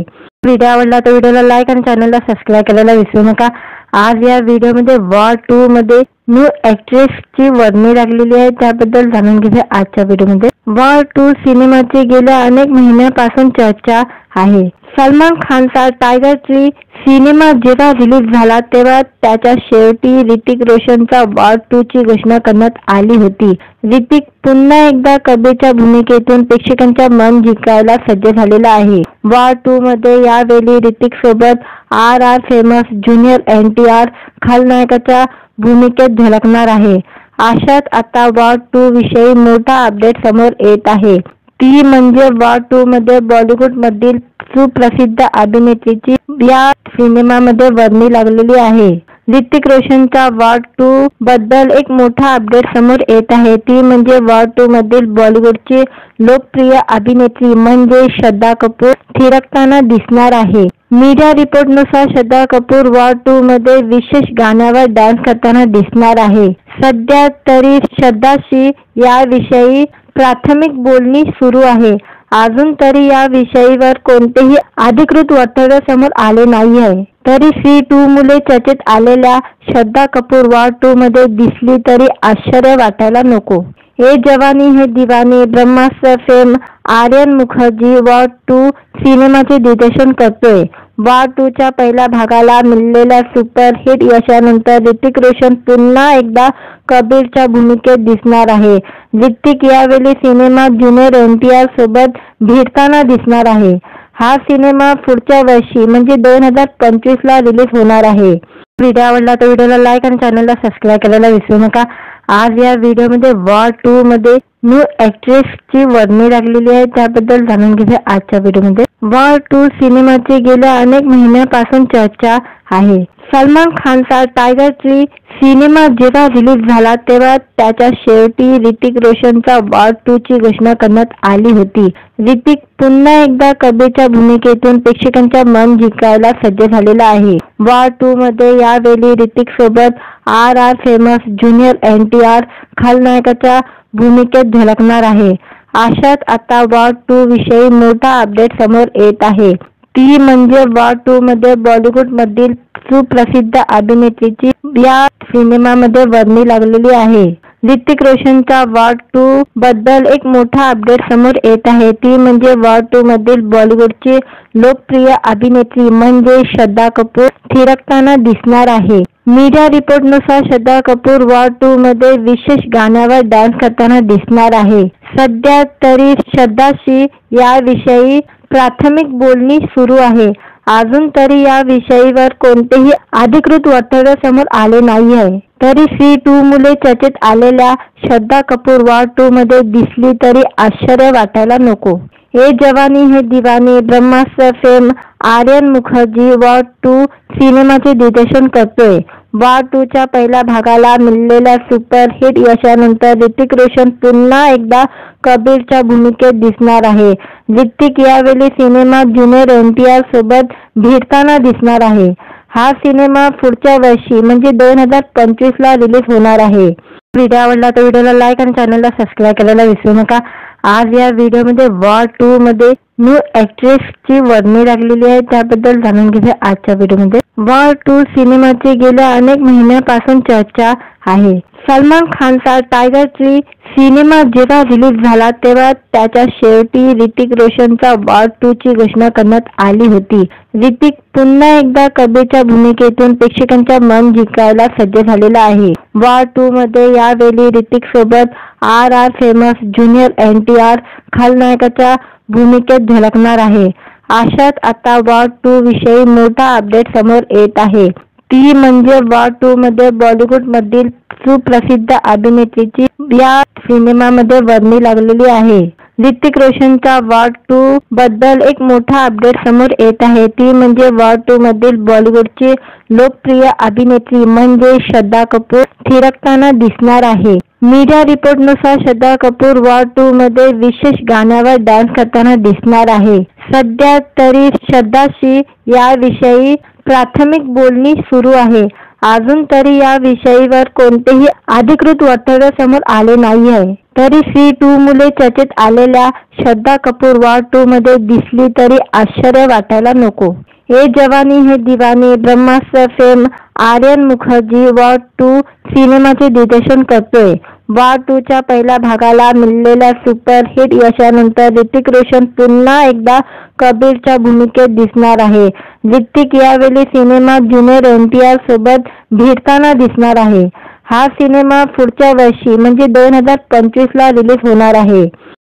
व्हिडिओ आवडला तर व्हिडिओला लाईक आणि चॅनलला सबस्क्राईब करायला विसरू नका. आज या व्हिडिओमध्ये वॉर 2 मध्ये न्यू ची वर्णी लागलेली आहे, त्याबद्दल जाणून घेऊया आजच्या व्हिडिओमध्ये. वॉर 2 सिनेमाची गेल्या अनेक महिन्यापासून चर्चा आहे. सलमान खानचा टायगर 3 सिनेमा जेव्हा रिलीज झाला तेव्हा त्याच्या शेवटी ऋतिक रोशनचा वॉर 2 ची घोषणा करण्यात आली होती. ऋतिक पुन्हा एकदा कबीरच्या भूमिकेतून प्रेक्षकांच्या मन जिंकायला सज्ज झालेला आहे. वॉर 2 मध्ये यावेळी ऋतिक सोबत RR फेमस ज्युनियर NTR खलनायकाच्या भूमिकेत झळकणार आहे. अशात आता वॉर 2 विषयी मोठा अपडेट समोर येत आहे. ती म्हणजे वॉर 2 मध्ये बॉलिवूड मधील सुप्रसिद्ध अभिनेत्रीची या सिनेमामध्ये वर्णी लागलेली आहे. ऋतिक रोशनच्या वॉर 2 बद्दल एक मोठा अपडेट समोर येत आहे. ती म्हणजे वॉर 2 मधील बॉलिवूडची लोकप्रिय अभिनेत्री म्हणजे श्रद्धा कपूर थिरकताना दिसणार आहे. मीडिया रिपोर्टनुसार श्रद्धा कपूर वॉर 2 मध्ये विशेष गाण्यावर डान्स करताना दिसणार आहे. सध्या तरी श्रद्धाशी याविषयी प्राथमिक बोलणी सुरू आहे. अजून तरी या विषयीवर कोणतेही अधिकृत वक्तव्य समोर आले नाही आहे. तरी 3 मुले चर्चेत आलेल्या श्रद्धा कपूर वॉर 2 मध्ये दिसली तरी आश्चर्य वाटायला नको. ए जवानी है दीवानी ब्रह्मास्त्र फेम आर्यन मुखर्जी वॉर 2 सिनेमाचे दिग्दर्शन करतोय. वॉर 2 च्या पहिल्या भागाला मिळालेल्या सुपरहिट यशानंतर ऋतिक रोशन पुन्हा एकदा कबीरच्या भूमिकेत दिसणार आहे. ऋतिक यावेळी सिनेमात ज्युनियर NTR सोबत भिडताना दिसणार आहे. हा सिनेमा पुढच्या वर्षी म्हणजे 2025 ला रिलीज होणार आहे. व्हिडिओ आवडला तर व्हिडिओला लाईक आणि चॅनलला सबस्क्राईब करायला विसरू नका. आज या व्हिडिओमध्ये वॉर 2 मध्ये न्यू ची वर्णी लागलेली आहे त्याबद्दल जाणून घेऊया आजच्या व्हिडिओमध्ये. वॉर 2 सिनेमाची गेल्या अनेक महिन्यापासून चर्चा आहे. सलमान खानचा टायगर 3 सिनेमा जेव्हा रिलीज झाला तेव्हा त्याच्या शेवटी ऋतिक रोशनचा वॉर 2 ची घोषणा करण्यात आली होती. ऋतिक पुन्हा एकदा कबीरच्या भूमिकेतून प्रेक्षकांच्या मन जिंकायला सज्ज झालेला आहे. वॉर 2 मध्ये यावेळी ऋतिक सोबत RR फेमस ज्युनियर NTR खलनायकाच्या भूमिकेत झळकणार आहे. अशात आता वॉर 2 विषयी मोठा अपडेट समोर येत आहे. ती म्हणजे वॉर 2 मध्ये बॉलिवूड मधील सुप्रसिद्ध अभिनेत्रीची या सिनेमामध्ये वर्णी लागलेली आहे. ऋतिक रोशनच्या वॉर 2 बद्दल एक मोठा अपडेट समोर येत आहे. ती म्हणजे वॉर 2 मधील बॉलिवूडची लोकप्रिय अभिनेत्री म्हणजे श्रद्धा कपूर थिरकताना दिसणार आहे. मीडिया रिपोर्टनुसार श्रद्धा कपूर वॉर 2 मध्ये विशेष गाण्यावर डान्स करताना दिसणार आहे. सध्या तरी श्रद्धाशी याविषयी प्राथमिक बोलणी सुरू आहे. अजून तरी या विषयीवर कोणतेही अधिकृत वक्तव्य समोर आले नाही आहे. तरी 3 मुले चर्चेत आलेल्या श्रद्धा कपूर वॉर 2 मध्ये दिसली तरी आश्चर्य वाटायला नको. ए जवानी है दीवानी ब्रह्मास्त्र फेम आर्यन मुखर्जी वॉर 2 सिनेमाचे दिग्दर्शन करतोय. वॉर 2 च्या पहिल्या भागाला मिळालेल्या सुपरहिट यशानंतर ऋतिक रोशन पुन्हा एकदा कबीरच्या भूमिकेत दिसणार आहे. ऋतिक यावेळी सिनेमात ज्युनियर NTR सोबत भिडताना दिसणार आहे. हा सिनेमा पुढच्या वर्षी म्हणजे 2025 ला रिलीज होणार आहे. व्हिडिओ आवडला तर व्हिडिओला लाईक आणि चॅनलला सबस्क्राईब करायला विसरू नका. आज या व्हिडिओमध्ये वॉर 2 मध्ये न्यू ची वर्णी लागलेली आहे त्याबद्दल जाणून घेऊया आजच्या व्हिडिओमध्ये. वॉर 2 सिनेमाची गेल्या अनेक महिन्यापासून चर्चा आहे. सलमान खानचा टायगर 3 सिनेमा जेव्हा रिलीज झाला तेव्हा त्याच्या शेवटी ऋतिक रोशनचा वॉर 2 ची घोषणा करण्यात आली होती. ऋतिक पुन्हा एकदा कबीरच्या भूमिकेतून प्रेक्षकांच्या मन जिंकायला सज्ज झालेला आहे. वॉर 2 मध्ये यावेळी ऋतिक सोबत RR फेमस ज्युनियर NTR खलनायकाच्या भूमिकेत झळकणार आहे. अशात आता वॉर 2 विषयी मोठा अपडेट समोर येत आहे. ती म्हणजे वॉर 2 मध्ये बॉलिवूड मधील सुप्रसिद्ध अभिनेत्रीची या सिनेमामध्ये वर्णी लागलेली आहे. ऋतिक रोशनच्या वॉर 2 बद्दल एक मोठा अपडेट समोर येत आहे. ती म्हणजे वॉर 2 मधील बॉलिवूडची लोकप्रिय अभिनेत्री म्हणजे श्रद्धा कपूर थिरकताना दिसणार आहे. मीडिया रिपोर्टनुसार श्रद्धा कपूर वॉर 2 मध्ये विशेष गाण्यावर डान्स करताना दिसणार आहे. सध्या तरी श्रद्धाशी याविषयी प्राथमिक बोलणी सुरू आहे. अजून तरी या विषयीवर कोणतेही अधिकृत वक्तव्य समोर आले नाही आहे. तरी 3 मुले चर्चेत आलेल्या श्रद्धा कपूर वॉर 2 मध्ये दिसली तरी आश्चर्य वाटायला नको. ए जवानी है दीवानी ब्रह्मास्त्र फेम आर्यन मुखर्जी वॉर 2 सिनेमाचे दिग्दर्शन करतोय. वॉर 2 च्या पहिल्या भागाला मिळालेल्या सुपरहिट यशानंतर ऋतिक रोशन पुन्हा एकदा कबीरच्या भूमिकेत दिसणार आहे. ऋतिक यावेळी सिनेमात ज्युनियर NTR सोबत भिडताना दिसणार आहे. हा सिनेमा पुढच्या वर्षी म्हणजे 2025 ला रिलीज होणार आहे.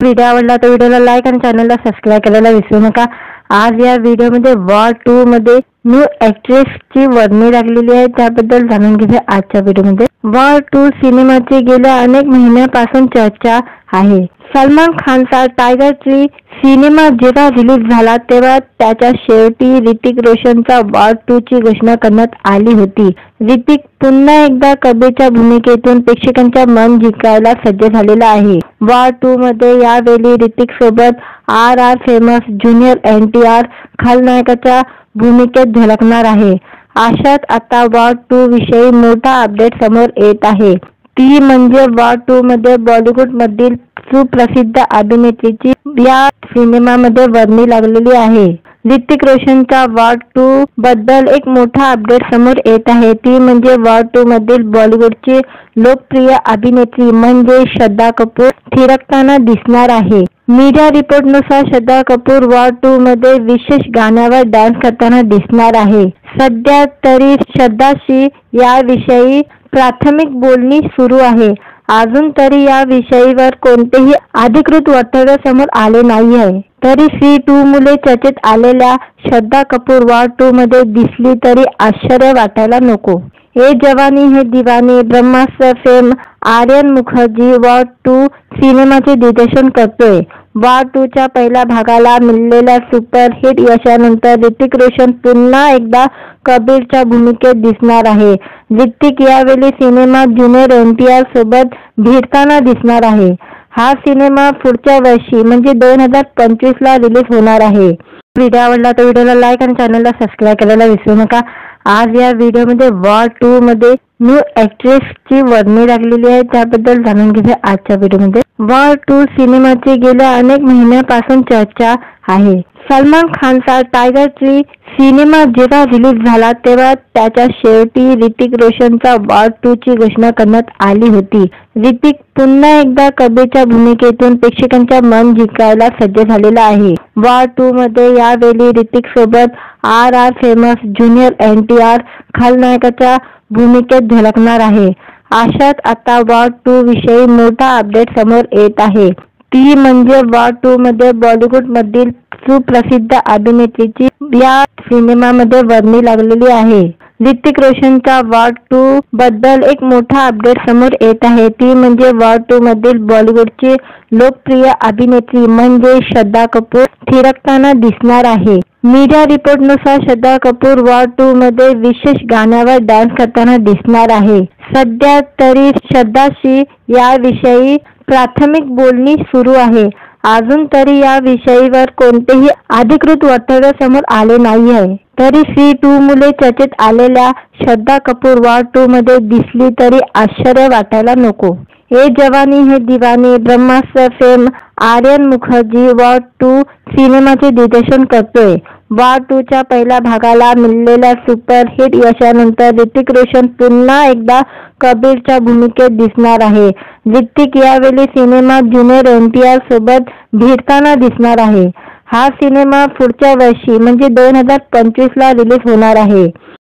व्हिडिओ आवडला तर व्हिडिओला लाईक आणि चॅनलला सबस्क्राईब करायला विसरू नका. आज या व्हिडिओमध्ये वॉर 2 मध्ये न्यू ची वर्णी लागलेली आहे, त्याबद्दल जाणून घेऊया आजच्या व्हिडिओमध्ये. वॉर 2 सिनेमाची गेल्या अनेक महिन्यापासून चर्चा आहे. सलमान खानचा टायगर ट्री सिनेमा जेव्हा रिलीज झाला तेव्हा त्याच्या शेवटी ऋतिक रोशनचा वॉर 2 ची घोषणा करण्यात आली होती. ऋतिक पुन्हा एकदा कबीरच्या भूमिकेतून प्रेक्षकांच्या मन जिंकायला सज्ज झालेला आहे. वॉर 2 मध्ये यावेळी ऋतिक सोबत RR फेमस ज्युनियर NTR खलनायकाच्या भूमिकेत झळकणार आहे. अशात आता वॉर 2 विषयी मोठा अपडेट समोर येत आहे. ती म्हणजे वॉर 2 मध्ये बॉलिवूड मधील सुप्रसिद्ध अभिनेत्रीची या सिनेमामध्ये वर्णी लागलेली आहे. ऋतिक रोशनच्या वॉर 2 बद्दल एक मोठा अपडेट समोर येत आहे. ती म्हणजे वॉर 2 मधील बॉलिवूडची लोकप्रिय अभिनेत्री म्हणजे श्रद्धा कपूर थिरकताना दिसणार आहे. मीडिया रिपोर्टनुसार श्रद्धा कपूर वॉर 2 मध्ये विशेष गाण्यावर डान्स करताना दिसणार आहे. सध्या तरी श्रद्धाशी याविषयी प्राथमिक बोलणी सुरू आहे. अजून तरी या विषयीवर कोणतेही अधिकृत वक्तव्य समोर आले नाही आहे. तरी 2 मुले चर्चेत आलेल्या श्रद्धा कपूर वॉर 2 मध्ये दिसली तरी आश्चर्य वाटायला नको. ए जवानी है दीवानी ब्रह्मास्त्र फेम आर्यन मुखर्जी वॉर 2 सिनेमाचे दिग्दर्शन करतोय. वॉर 2 च्या पहिल्या भागाला मिळालेल्या सुपरहिट यशानंतर ऋतिक रोशन पुन्हा एकदा कबीरच्या भूमिकेत दिसणार आहे. ऋतिक यावेळी सिनेमात ज्युनियर NTR सोबत भिडताना दिसणार आहे. हा सिनेमा पुढच्या वर्षी म्हणजे 2025 ला रिलीज होणार आहे. व्हिडिओ आवडला तर व्हिडिओला लाईक आणि चॅनलला सबस्क्राईब करायला विसरू नका. आज या व्हिडिओमध्ये वॉर 2 मध्ये न्यू ची वर्णी लागलेली आहे, त्याबद्दल जाणून घेऊया आजच्या व्हिडिओमध्ये. वॉर 2 सिनेमाची गेल्या अनेक महिन्यापासून चर्चा आहे. सलमान खानचा टायगर ट्री सिनेमा जेव्हा रिलीज झाला तेव्हा त्याच्या शेवटी ऋतिक रोशनचा वॉर 2 ची घोषणा करण्यात आली होती. ऋतिक पुन्हा एकदा कबीरच्या भूमिकेतून प्रेक्षकांच्या मन जिंकायला सज्ज झालेला आहे. वॉर 2 मध्ये यावेळी ऋतिक सोबत RR फेमस ज्युनियर NTR खलनायकाच्या भूमिकेत झळकणार आहे. अशात आता वॉर 2 विषयी मोठा अपडेट समोर येत आहे. ती म्हणजे वॉर 2 मध्ये बॉलिवूड मधील सुप्रसिद्ध अभिनेत्रीची या सिनेमामध्ये वर्णी लागलेली आहे. ऋतिक रोशनच्या वॉर 2 बद्दल एक मोठा अपडेट समोर येत आहे. ती म्हणजे वॉर 2 मधील बॉलिवूडची लोकप्रिय अभिनेत्री म्हणजे श्रद्धा कपूर थिरकताना दिसणार आहे. मीडिया रिपोर्टनुसार श्रद्धा कपूर वॉर 2 मध्ये विशेष गाण्यावर डान्स करताना दिसणार आहे. सध्या तरी श्रद्धाशी याविषयी प्राथमिक बोलणी सुरू आहे. अजून तरी या विषयीवर कोणतेही अधिकृत वक्तव्य समोर आले नाही आहे. तरी 2 मुले चर्चेत आलेल्या श्रद्धा कपूर वॉर 2 मध्ये दिसली तरी आश्चर्य वाटायला नको. ए जवानी है दीवानी ब्रह्मास्त्र फेम आर्यन मुखर्जी वॉर 2 सिनेमाचे दिग्दर्शन करतोय. वॉर 2 च्या पहिल्या भागाला मिळालेल्या सुपरहिट यशानंतर ऋतिक रोशन पुन्हा एकदा कबीरच्या भूमिकेत दिसणार आहे. ऋतिक यावेळी सिनेमात ज्युनियर NTR सोबत भिडताना दिसणार आहे. हा सिनेमा पुढच्या वर्षी म्हणजे 2025 ला रिलीज होणार आहे.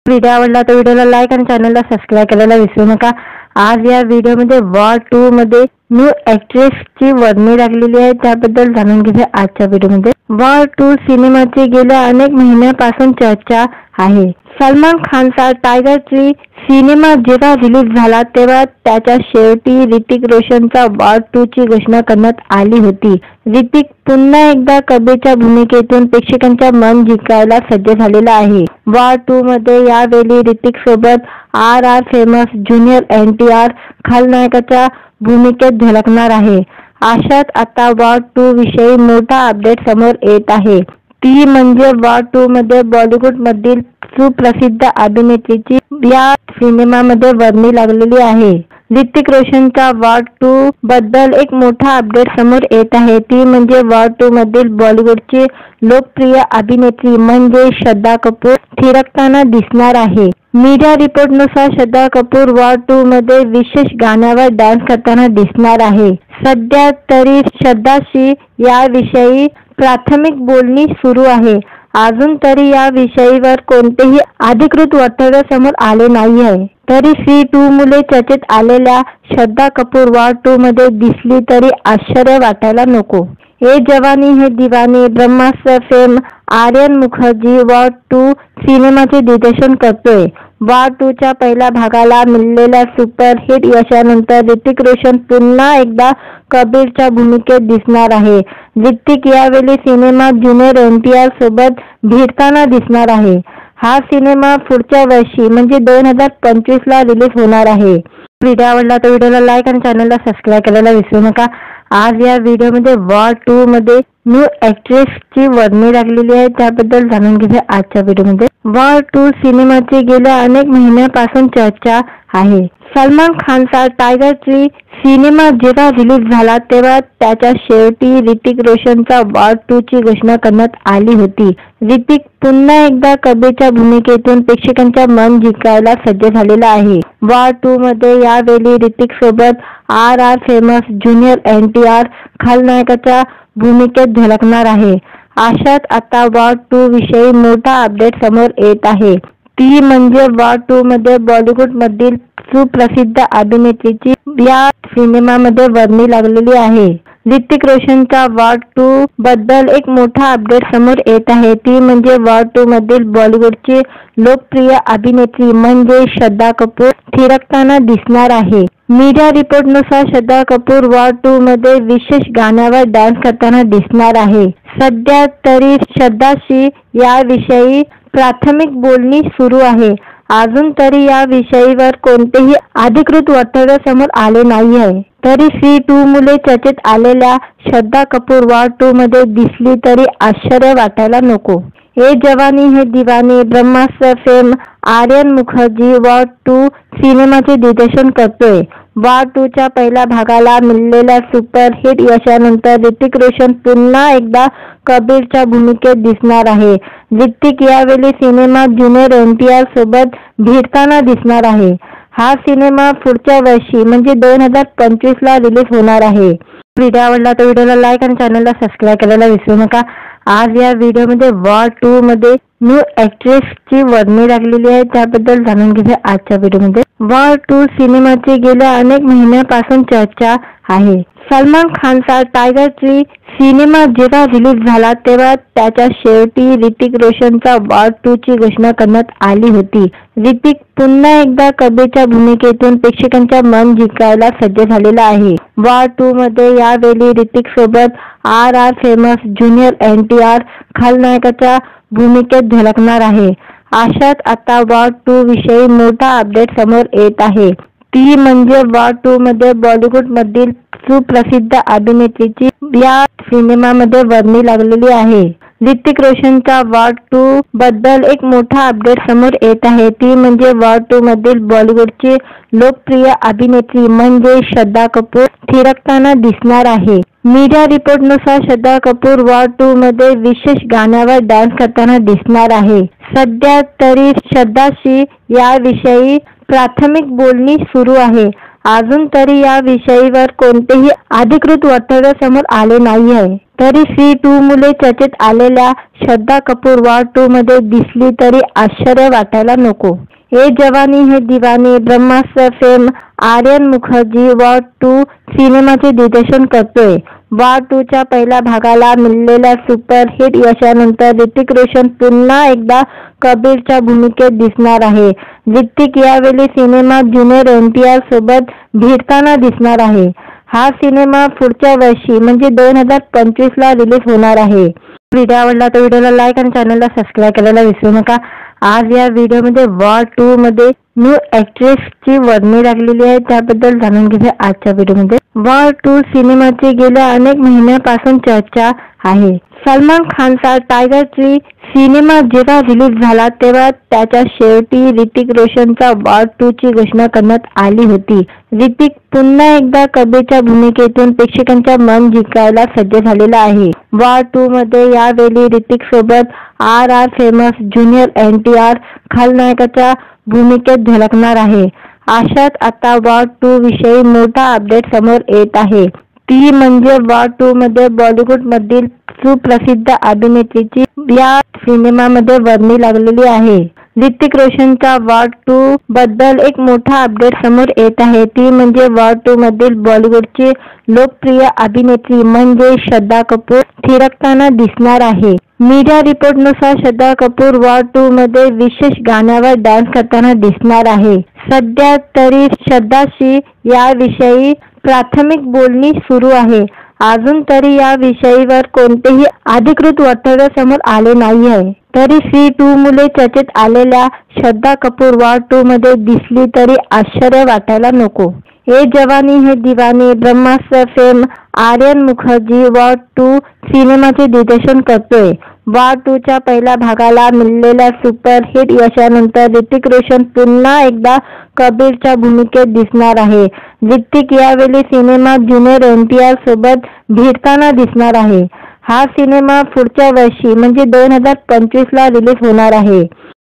व्हिडिओ आवडला तर व्हिडिओला लाईक आणि चॅनलला सबस्क्राईब करायला विसरू नका. आज या व्हिडिओमध्ये वॉर 2 मध्ये न्यू ची वर्णी लागलेली आहे, त्याबद्दल जाणून घेऊया आजच्या व्हिडिओमध्ये. वॉर 2 सिनेमाची गेल्या अनेक महिन्यापासून चर्चा आहे. सलमान खानचा टायगर ट्री सिनेमा जेव्हा रिलीज झाला तेव्हा त्याच्या शेवटी ऋतिक रोशनचा वॉर 2 ची घोषणा करण्यात आली होती. ऋतिक पुन्हा एकदा कबीरच्या भूमिकेतून प्रेक्षकांच्या मन जिंकायला सज्ज झालेला आहे. वॉर 2 मध्ये यावेळी ऋतिक सोबत RR फेमस ज्युनियर NTR खलनायकाच्या भूमिकेत झळकणार आहे. अशात आता वॉर 2 विषयी मोठा अपडेट समोर येत आहे. ती म्हणजे वॉर 2 मध्ये बॉलिवूड मधील सुप्रसिद्ध अभिनेत्रीची या सिनेमामध्ये वर्णी लागलेली आहे. ऋतिक रोशनच्या वॉर 2 बद्दल एक मोठा अपडेट समोर येत आहे, ती म्हणजे वॉर 2 मधील बॉलिवूडची लोकप्रिय अभिनेत्री म्हणजे श्रद्धा कपूर थिरकताना दिसणार आहे. मीडिया रिपोर्टनुसार श्रद्धा कपूर वॉर 2 मध्ये विशेष गाण्यावर डान्स करताना दिसणार आहे. सध्या तरी श्रद्धाशी याविषयी प्राथमिक बोलणी सुरू आहे. अजून तरी या विषयीवर कोणतेही अधिकृत वक्तव्य समोर आले नाही आहे. तरी सी 2 मुले चर्चेत आलेल्या श्रद्धा कपूर वॉर 2 मध्ये दिसली तरी आश्चर्य वाटायला नको. ए जवानी है दीवानी ब्रह्मास्त्र फेम आर्यन मुखर्जी वॉर 2 सिनेमाचे दिग्दर्शन करतोय. वॉर 2 च्या पहिल्या भागाला मिळालेल्या सुपरहिट यशानंतर ऋतिक रोशन पुन्हा एकदा कबीरच्या भूमिकेत दिसणार आहे. ऋतिक यावेळी सिनेमात ज्युनियर NTR सोबत भिडताना दिसणार आहे. हा सिनेमा पुढच्या वर्षी म्हणजे 2025 ला रिलीज होणार आहे. व्हिडिओ आवडला तर व्हिडिओला लाईक आणि चॅनलला सबस्क्राईब करायला विसरू नका. आज या व्हिडिओमध्ये वॉर 2 मध्ये न्यू ची वर्णी लागलेली आहे, त्याबद्दल जाणून घेऊया आजच्या व्हिडिओमध्ये. वॉर 2 सिनेमाची गेल्या अनेक महिन्यापासून चर्चा आहे. सलमान खानचा टायगर 3 सिनेमा जेव्हा रिलीज झाला तेव्हा त्याच्या शेवटी ऋतिक रोशनचा वॉर 2 ची घोषणा करण्यात आली होती. ऋतिक पुन्हा एकदा कबीरच्या भूमिकेतून प्रेक्षकांच्या मन जिंकायला सज्ज झालेला आहे. वॉर 2 मध्ये यावेळी ऋतिक सोबत RR फेमस ज्युनियर NTR खलनायकाच्या भूमिकेत झळकणार आहे. अशात आता वॉर 2 विषयी मोठा अपडेट समोर येत आहे, ती म्हणजे वॉर 2 मध्ये बॉलिवूड मधील सुप्रसिद्ध अभिनेत्रीची या सिनेमामध्ये वर्णी लागलेली आहे. ऋतिक रोशनच्या वॉर 2 बद्दल एक मोठा अपडेट समोर येत आहे, ती म्हणजे वॉर 2 मधील बॉलिवूडची लोकप्रिय अभिनेत्री म्हणजे श्रद्धा कपूर थिरकताना दिसणार आहे. मीडिया रिपोर्टनुसार श्रद्धा कपूर वॉर 2 मध्ये विशेष गाण्यावर डान्स करताना दिसणार आहे. सध्या तरी श्रद्धाशी याविषयी प्राथमिक बोलणी सुरू आहे. अजून तरी या विषयीवर कोणतेही अधिकृत वक्तव्य समोर आले नाही आहे. तरी सी 2 मुले चर्चेत आलेल्या श्रद्धा कपूर वॉर 2 मध्ये दिसली तरी आश्चर्य वाटायला नको. ए जवानी है दीवानी ब्रह्मास्त्र फेम आर्यन मुखर्जी वॉर 2 सिनेमाचे दिग्दर्शन करतोय. वॉर 2 च्या पहिल्या भागाला मिळालेल्या सुपरहिट यशानंतर ऋतिक रोशन पुन्हा एकदा कबीरच्या भूमिकेत दिसणार आहे. ऋतिक यावेळी सिनेमात ज्युनियर NTR सोबत भिडताना दिसणार आहे. हा सिनेमा पुढच्या वर्षी म्हणजे 2025 ला रिलीज होणार आहे. व्हिडिओ आवडला तर व्हिडिओला लाईक आणि चॅनलला सबस्क्राईब करायला विसरू नका. आज या व्हिडिओमध्ये वॉर 2 मध्ये न्यू ची वर्णी लागलेली आहे, त्याबद्दल जाणून घेऊया आजच्या व्हिडिओमध्ये. वॉर 2 सिनेमाची गेल्या अनेक महिन्यापासून चर्चा आहे. सलमान खानचा टायगर 3 सिनेमा जेव्हा रिलीज झाला तेव्हा त्याच्या शेवटी ऋतिक रोशनचा वॉर 2 ची घोषणा करण्यात आली होती. ऋतिक पुन्हा एकदा कबीरच्या भूमिकेतून प्रेक्षकांच्या मन जिंकायला सज्ज झालेला आहे. वॉर 2 मध्ये यावेळी ऋतिक सोबत RR फेमस ज्युनियर NTR खलनायकाच्या भूमिकेत झळकणार आहे. अशात आता वॉर 2 विषयी मोठा अपडेट समोर येत आहे, ती म्हणजे वॉर 2 मध्ये बॉलिवूड मधील सुप्रसिद्ध अभिनेत्रीची या सिनेमामध्ये वर्णी लागलेली आहे. ऋतिक रोशनच्या वॉर 2 बद्दल एक मोठा अपडेट समोर येत आहे, ती म्हणजे वॉर 2 मधील बॉलिवूडची लोकप्रिय अभिनेत्री म्हणजे श्रद्धा कपूर थिरकताना दिसणार आहे. मीडिया रिपोर्टनुसार श्रद्धा कपूर वॉर 2 मध्ये विशेष गाण्यावर डान्स करताना दिसणार आहे. सध्या तरी श्रद्धाशी याविषयी प्राथमिक बोलणी सुरू आहे. अजून तरी या विषयीवर कोणतेही अधिकृत वक्तव्य समोर आले नाही आहे. तरी सी 2 मुले चर्चेत आलेल्या श्रद्धा कपूर वॉर 2 मध्ये दिसली तरी आश्चर्य वाटायला नको. ए जवानी है दीवानी ब्रह्मास्त्र फेम आर्यन मुखर्जी वॉर 2 सिनेमाचे दिग्दर्शन करतोय. वॉर 2 च्या पहिल्या भागाला मिळालेल्या सुपरहिट यशानंतर ऋतिक रोशन पुन्हा एकदा कबीरच्या भूमिकेत दिसणार आहे. ऋतिक यावेळी सिनेमात ज्युनियर NTR सोबत भिडताना दिसणार आहे. हा सिनेमा पुढच्या वर्षी म्हणजे 2025 ला रिलीज होणार आहे. व्हिडिओ आवडला तर व्हिडिओला लाईक आणि चॅनलला सबस्क्राईब करायला विसरू नका. आज या व्हिडिओमध्ये वॉर 2 मध्ये न्यू ची वर्णी लागलेली आहे, त्याबद्दल जाणून घेऊया आजच्या व्हिडिओमध्ये. वॉर 2 सिनेमाची गेल्या अनेक महिन्यापासून चर्चा आहे. सलमान खानचा टायगर 3 सिनेमा जेव्हा रिलीज झाला तेव्हा त्याच्या शेवटी ऋतिक रोशनचा वॉर 2 ची घोषणा करण्यात आली होती. ऋतिक पुन्हा एकदा कबीरच्या भूमिकेतून प्रेक्षकांचे मन जिंकायला सज्ज झालेला आहे. वॉर 2 मध्ये यावेळी ऋतिक सोबत RR फेमस ज्युनियर NTR खलनायकाच्या भूमिकेत झळकणार आहे. अशात आता वॉर 2 विषयी मोठा अपडेट समोर येत आहे. ती म्हणजे वॉर 2 मध्ये बॉलिवूड मधील सुप्रसिद्ध अभिनेत्रीची या सिनेमामध्ये वर्णी लागलेली आहे. ऋतिक रोशनच्या वॉर 2 बद्दल एक मोठा अपडेट समोर येत आहे. ती म्हणजे वॉर 2 मधील बॉलिवूडची लोकप्रिय अभिनेत्री म्हणजे श्रद्धा कपूर थिरकताना दिसणार आहे. मीडिया रिपोर्टनुसार श्रद्धा कपूर वॉर 2 मध्ये विशेष गाण्यावर डान्स करताना दिसणार आहे. सध्या तरी श्रद्धाशी याविषयी प्राथमिक बोलणी सुरू आहे. अजून तरी या विषयीवर कोणतेही अधिकृत वक्तव्य समोर आले नाही आहे. तरी सी 2 मुले चर्चेत आलेल्या श्रद्धा कपूर वॉर 2 मध्ये दिसली तरी आश्चर्य वाटायला नको. ये जवानी है दीवानी ब्रह्मास्त्र फेम आर्यन मुखर्जी वॉर 2 सिनेमाचे दिग्दर्शन करतोय. वॉर 2 च्या पहिल्या भागाला मिळालेल्या सुपरहिट यशानंतर ऋतिक रोशन पुन्हा एकदा कबीरच्या भूमिकेत दिसणार आहे. ऋतिक यावेळी सिनेमात ज्युनियर NTR सोबत भिडताना दिसणार आहे. हा सिनेमा पुढच्या वर्षी म्हणजे 2025 ला रिलीज होणार आहे.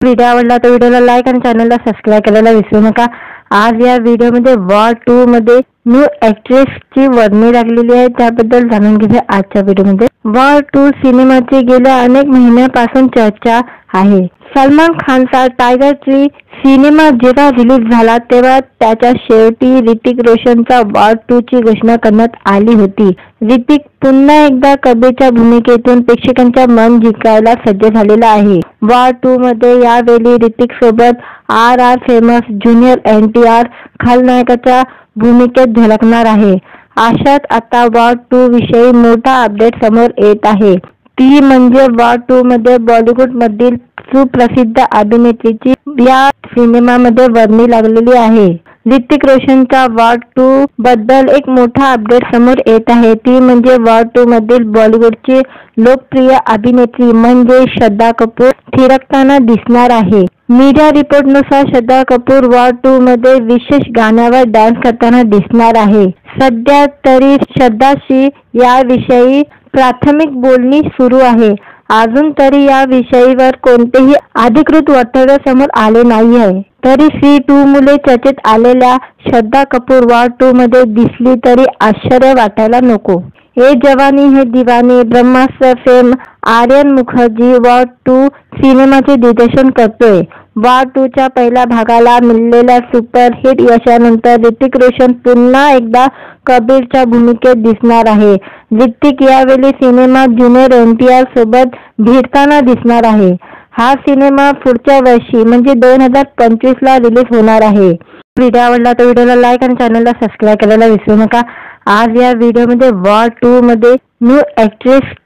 व्हिडिओ आवडला तर व्हिडिओला लाईक आणि चॅनलला सबस्क्राईब करायला विसरू नका. आज या व्हिडिओमध्ये वॉर 2 मध्ये न्यू ची वर्णी लागलेली आहे त्याबद्दल जाणून घेऊया आजच्या व्हिडिओमध्ये. वॉर 2 सिनेमाची गेल्या अनेक महिन्यापासून चर्चा आहे. सलमान खानचा टायगर 3 सिनेमा जेव्हा रिलीज झाला तेव्हा त्याच्या शेवटी ऋतिक रोशनचा वॉर 2 ची घोषणा करण्यात आली होती. ऋतिक पुन्हा एकदा कबीरच्या भूमिकेतून प्रेक्षकांचे मन जिंकायला सज्ज झालेला आहे. वॉर 2 मध्ये यावेळी ऋतिक सोबत RR फेमस ज्युनियर NTR खलनायकाच्या भूमिकेत झळकणार आहे. अशात आता वॉर 2 विषयी मोठा अपडेट समोर येत आहे. ती म्हणजे वॉर 2 मध्ये बॉलिवूड मधील सुप्रसिद्ध अभिनेत्रीची या सिनेमामध्ये वर्णी लागलेली आहे. ऋतिक रोशनच्या वॉर 2 बद्दल एक मोठा अपडेट समोर येत आहे. ती म्हणजे वॉर 2 मधील बॉलिवूडची लोकप्रिय अभिनेत्री म्हणजे श्रद्धा कपूर थिरकताना दिसणार आहे. मीडिया रिपोर्टनुसार श्रद्धा कपूर वॉर 2 मध्ये विशेष गाण्यावर डान्स करताना दिसणार आहे. सध्या तरी श्रद्धाशी याविषयी प्राथमिक बोलणी सुरू आहे. अजून तरी या विषयीवर कोणतेही अधिकृत वक्तव्य समोर आले नाही आहे. तरी सी 2 मुले चर्चेत आलेल्या श्रद्धा कपूर वॉर 2 मध्ये दिसली तरी आश्चर्य वाटायला नको. ये जवानी है दीवानी ब्रह्मास्त्र फेम आर्यन मुखर्जी वॉर 2 सिनेमाचे दिग्दर्शन करतोय. वॉर 2 च्या पहिल्या भागाला मिळालेल्या सुपरहिट यशानंतर ऋतिक रोशन पुन्हा एकदा कबीरच्या भूमिकेत दिसणार आहे. ऋतिक यावेळी सिनेमात ज्युनियर NTR सोबत भिडताना दिसणार आहे. हा सिनेमा पुढच्या वर्षी म्हणजे 2025 ला रिलीज होणार आहे. व्हिडिओ आवडला तर व्हिडिओला लाईक आणि चॅनलला सबस्क्राईब करायला विसरू नका. आज या व्हिडिओमध्ये वॉर 2 मध्ये न्यू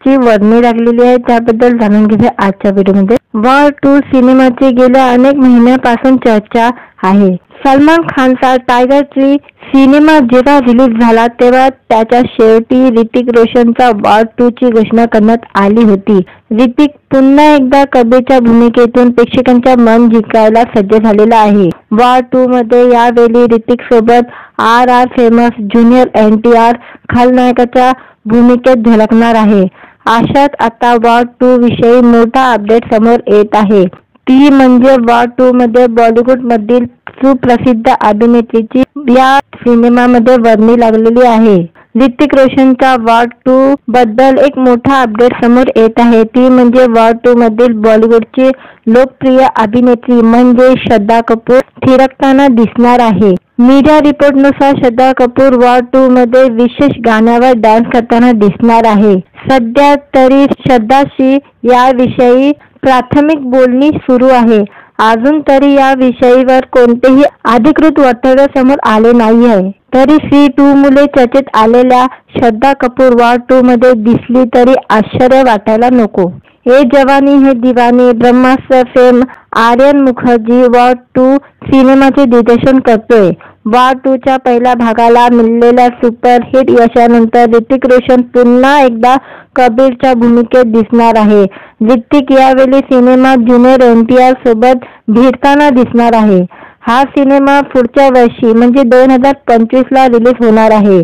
ची वर्णी लागलेली आहे त्याबद्दल जाणून घेऊया आजच्या व्हिडिओमध्ये. वॉर 2 सिनेमाची गेल्या अनेक महिन्यापासून चर्चा आहे. सलमान खानचा टायगर 3 सिनेमा जेव्हा रिलीज झाला तेव्हा त्याच्या शेवटी ऋतिक रोशनचा वॉर 2 ची घोषणा करण्यात आली होती. ऋतिक पुन्हा एकदा कबीरच्या भूमिकेतून प्रेक्षकांचे मन जिंकायला सज्ज झालेला आहे. वॉर 2 मध्ये यावेळी ऋतिक सोबत RR फेमस ज्युनियर NTR खलनायकाच्या भूमिकेत झळकणार आहे. अशात आता वॉर 2 विषयी मोठा अपडेट समोर येत आहे. ती म्हणजे वॉर 2 मध्ये बॉलिवूड मधील सुप्रसिद्ध अभिनेत्रीची या सिनेमामध्ये वर्णी लागलेली आहे. ऋतिक रोशनच्या वॉर 2 बद्दल एक मोठा अपडेट समोर येत आहे. ती म्हणजे वॉर 2 मधील बॉलिवूडची लोकप्रिय अभिनेत्री म्हणजे श्रद्धा कपूर थिरकताना दिसणार आहे. मीडिया रिपोर्टनुसार श्रद्धा कपूर वॉर 2 मध्ये विशेष गाण्यावर डान्स करताना दिसणार आहे. सध्या तरी श्रद्धाशी याविषयी प्राथमिक बोलणी सुरू आहे. अजून तरी या विषयीवर कोणतेही अधिकृत वक्तव्य समोर आले नाही आहे. तरी सी 2 मुले चर्चेत आलेल्या श्रद्धा कपूर वॉर 2 मध्ये दिसली तरी आश्चर्य वाटायला नको. ये जवानी है दीवानी ब्रह्मास्त्र फेम आर्यन मुखर्जी वॉर 2 सिनेमाचे दिग्दर्शन करतोय. वॉर 2 च्या पहिल्या भागाला मिळालेल्या सुपरहिट यशानंतर ऋतिक रोशन पुन्हा एकदा कबीरच्या भूमिकेत दिसणार आहे. ऋतिक यावेळी सिनेमात ज्युनियर NTR सोबत भिडताना दिसणार आहे. हा सिनेमा पुढच्या वर्षी म्हणजे 2025 ला रिलीज होणार आहे.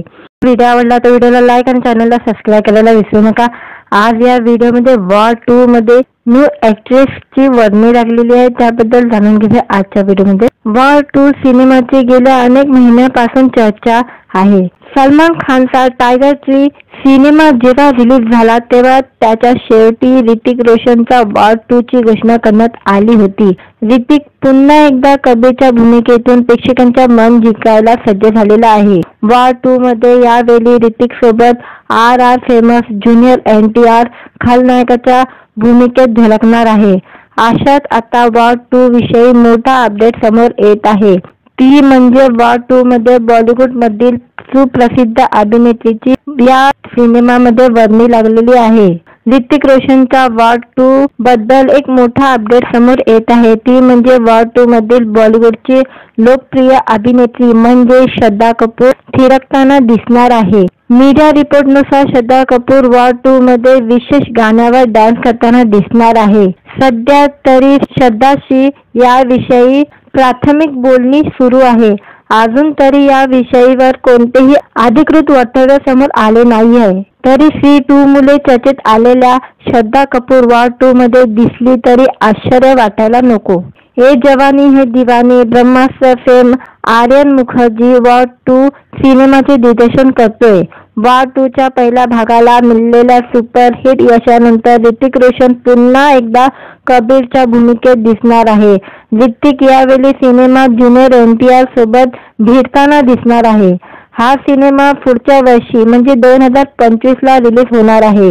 व्हिडिओ आवडला तर व्हिडिओला लाईक आणि चॅनलला सबस्क्राईब करायला विसरू नका. आज या व्हिडिओमध्ये वॉर 2 मध्ये न्यू ची वर्णी लागलेली आहे, त्याबद्दल जाणून घेऊया आजच्या व्हिडिओमध्ये. वॉर 2 सिनेमाची गेल्या अनेक महिन्यापासून चर्चा आहे. सलमान खानचा टायगर 3 सिनेमा जेव्हा रिलीज झाला तेव्हा त्याच्या शेवटी ऋतिक रोशनचा वॉर 2 ची घोषणा करण्यात आली होती. ऋतिक पुन्हा एकदा कबीरच्या भूमिकेतून प्रेक्षकांच्या मन जिंकायला सज्ज झालेला आहे. वॉर 2 मध्ये यावेळी ऋतिक सोबत RR फेमस ज्युनियर NTR खलनायकाच्या भूमिकेत झळकणार आहे. अशात आता वॉर 2 विषयी मोठा अपडेट समोर येत आहे. ती म्हणजे वॉर 2 मध्ये बॉलिवूड मधील सुप्रसिद्ध अभिनेत्रीची या सिनेमामध्ये वर्णी लागलेली आहे. ऋतिक रोशनच्या वॉर 2 बद्दल एक मोठा अपडेट समोर येत आहे. ती म्हणजे वॉर 2 मधील बॉलिवूडची लोकप्रिय अभिनेत्री म्हणजे श्रद्धा कपूर थिरकताना दिसणार आहे. मीडिया रिपोर्टनुसार श्रद्धा कपूर वॉर 2 मध्ये विशेष गाण्यावर डान्स करताना दिसणार आहे. सध्या तरी श्रद्धाशी याविषयी प्राथमिक बोलणी सुरू आहे. अजून तरी या विषयीवर कोणतेही अधिकृत वक्तव्य समोर आले नाही आहे. तरी सी 2 मुले चर्चेत आलेल्या श्रद्धा कपूर वॉर 2 मध्ये दिसली तरी आश्चर्य वाटायला नको. ए जवानी है दीवानी ब्रह्मास्त्र फेम आर्यन मुखर्जी वॉर 2 सिनेमाचे दिग्दर्शन करतोय. वॉर 2 च्या पहिल्या भागाला मिळालेल्या सुपरहिट यशानंतर ऋतिक रोशन पुन्हा एकदा कबीरच्या भूमिकेत दिसणार आहे. ऋतिक यावेळी सिनेमात ज्युनियर NTR सोबत भिडताना दिसणार आहे. हा सिनेमा पुढच्या वर्षी म्हणजे 2025 ला रिलीज होणार आहे.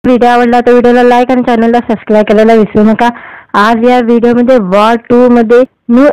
व्हिडिओ आवडला तर व्हिडिओला लाईक आणि चॅनलला सबस्क्राईब करायला विसरू नका. आज या व्हिडिओमध्ये वॉर 2 मध्ये न्यू